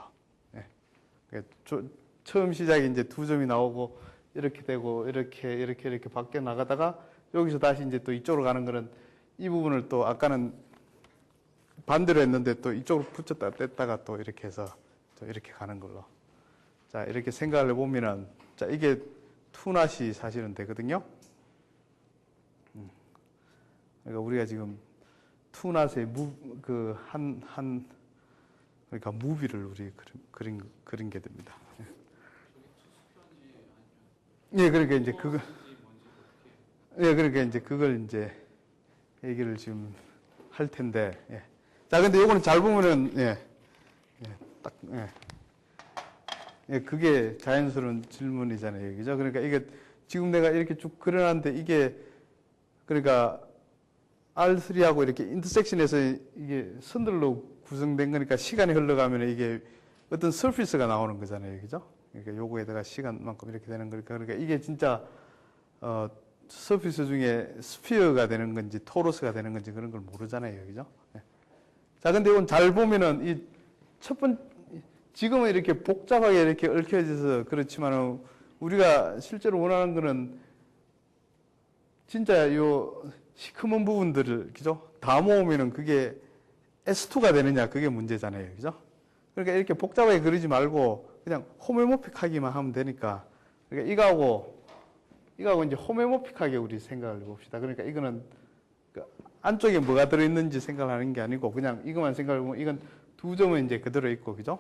처음 시작에 이제 두 점이 나오고 이렇게 되고 이렇게 밖에 나가다가 여기서 다시 이제 또 이쪽으로 가는 거는 이 부분을 또 아까는 반대로 했는데 또 이쪽으로 붙였다 뗐다가 또 이렇게 해서 또 이렇게 가는 걸로. 자, 이렇게 생각을 해보면은 자, 이게 투낫이 사실은 되거든요. 그러니까 우리가 지금 투낫의 그러니까 무비를 우리 그린 게 됩니다. 예, 그러니까 이제 그러니까 이제 그걸 이제 얘기를 지금 할 텐데, 예. 자, 근데 요거는 잘 보면은, 그게 자연스러운 질문이잖아요. 그죠? 그러니까 이게 지금 내가 이렇게 쭉 그려놨는데 이게, 그러니까 R3하고 이렇게 인터섹션에서 이게 선들로 구성된 거니까 시간이 흘러가면 이게 어떤 서피스가 나오는 거잖아요. 그죠? 그러니까 요거에다가 시간만큼 이렇게 되는 거니까. 그러니까 이게 진짜, 서피스 중에 스피어가 되는 건지 토로스가 되는 건지 그런 걸 모르잖아요. 그죠? 자, 근데 이건 잘 보면은 이 지금은 이렇게 복잡하게 이렇게 얽혀져서 그렇지만은 우리가 실제로 원하는 거는 진짜 요 시커먼 부분들을, 그죠? 다 모으면은 그게 S2가 되느냐, 그게 문제잖아요. 그죠? 그러니까 이렇게 복잡하게 그리지 말고 그냥 호메모픽하기만 하면 되니까. 그러니까 이거하고 이제 호메모픽하게 우리 생각을 해봅시다. 그러니까 이거는 그 안쪽에 뭐가 들어있는지 생각하는 게 아니고 그냥 이것만 생각해보면 이건 두 점은 이제 그대로 있고, 그죠?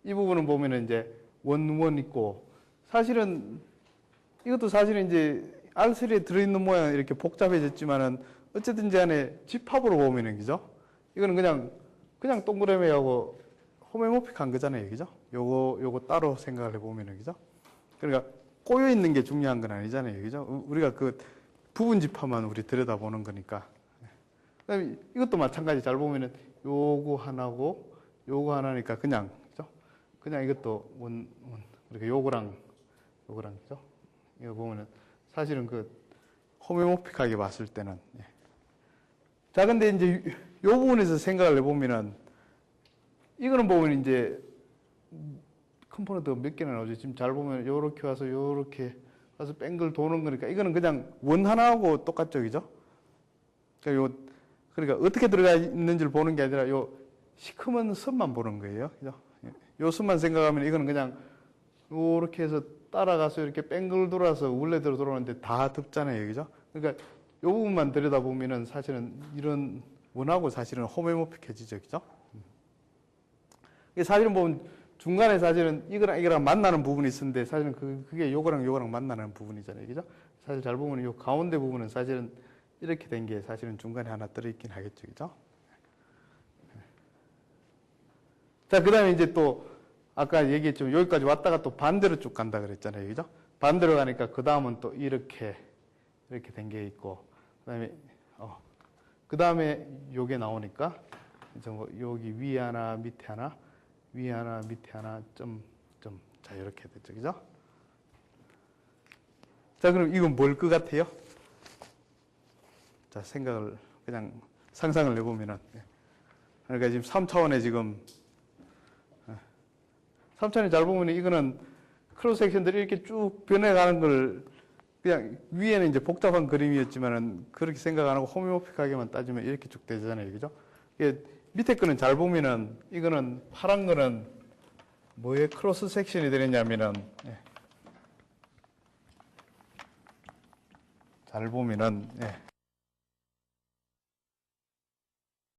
이 부분은 보면은 이제 원 있고, 사실은 이것도 사실은 이제 R3에 들어있는 모양은 이렇게 복잡해졌지만은 어쨌든지 간에 집합으로 보면은, 그죠? 이거는 그냥 동그라미하고 호메모픽한 거잖아요. 그죠? 요거 따로 생각을 해보면은, 그죠? 그러니까 꼬여있는 게 중요한 건 아니잖아요. 그죠? 우리가 그 부분 집합만 우리 들여다보는 거니까. 그다음에 이것도 마찬가지. 잘 보면은 요거 하나고 요거 하나니까 그냥, 그죠? 그냥 이것도 그러니까 요거랑 그죠? 이거 보면은 사실은 그 호메모픽하게 봤을 때는. 예. 자, 근데 이제 요 부분에서 생각을 해보면은 이거는 보면 이제 컴포넌트가 몇 개나 나오죠. 지금 잘 보면 요렇게 와서 요렇게 와서 뱅글 도는 거니까 이거는 그냥 원 하나하고 똑같죠. 그죠? 그러니까 어떻게 들어가 있는지를 보는 게 아니라 요 시커먼 선만 보는 거예요. 그죠? 요 선만 생각하면 이거는 그냥 요렇게 해서 따라가서 이렇게 뱅글 돌아서 원래대로 돌아오는데 다 덮잖아요. 그죠? 그러니까 요 부분만 들여다보면은 사실은 이런 원하고 사실은 호메모픽해지죠. 그죠? 사실은 보면 중간에 사실은 이거랑 만나는 부분이 있었는데 사실은 그게 요거랑 만나는 부분이잖아요. 그죠? 사실 잘 보면 요 가운데 부분은 사실은 이렇게 된 게 사실은 중간에 하나 들어있긴 하겠죠. 그죠? 자, 그 다음에 이제 또 아까 얘기했지만 여기까지 왔다가 또 반대로 쭉 간다 그랬잖아요. 그죠? 반대로 가니까 그 다음은 또 이렇게 된 게 있고 그 다음에 요게 나오니까 여기 위에 하나 밑에 하나 위에 하나 밑에 하나 자 이렇게 됐죠. 그죠? 자, 그럼 이건 뭘 것 같아요? 자, 생각을 그냥 상상을 해보면은 그러니까 지금 3차원에 지금 3차원에 잘 보면 이거는 크로스 섹션들이 이렇게 쭉 변해가는 걸 그냥 위에는 이제 복잡한 그림이었지만은 그렇게 생각 안 하고 호메오픽하게만 따지면 이렇게 쭉 되잖아요. 그죠? 이게 밑에 거는 잘 보면은 이거는 파란 거는 뭐에 크로스 섹션이 되느냐면은 잘 보면은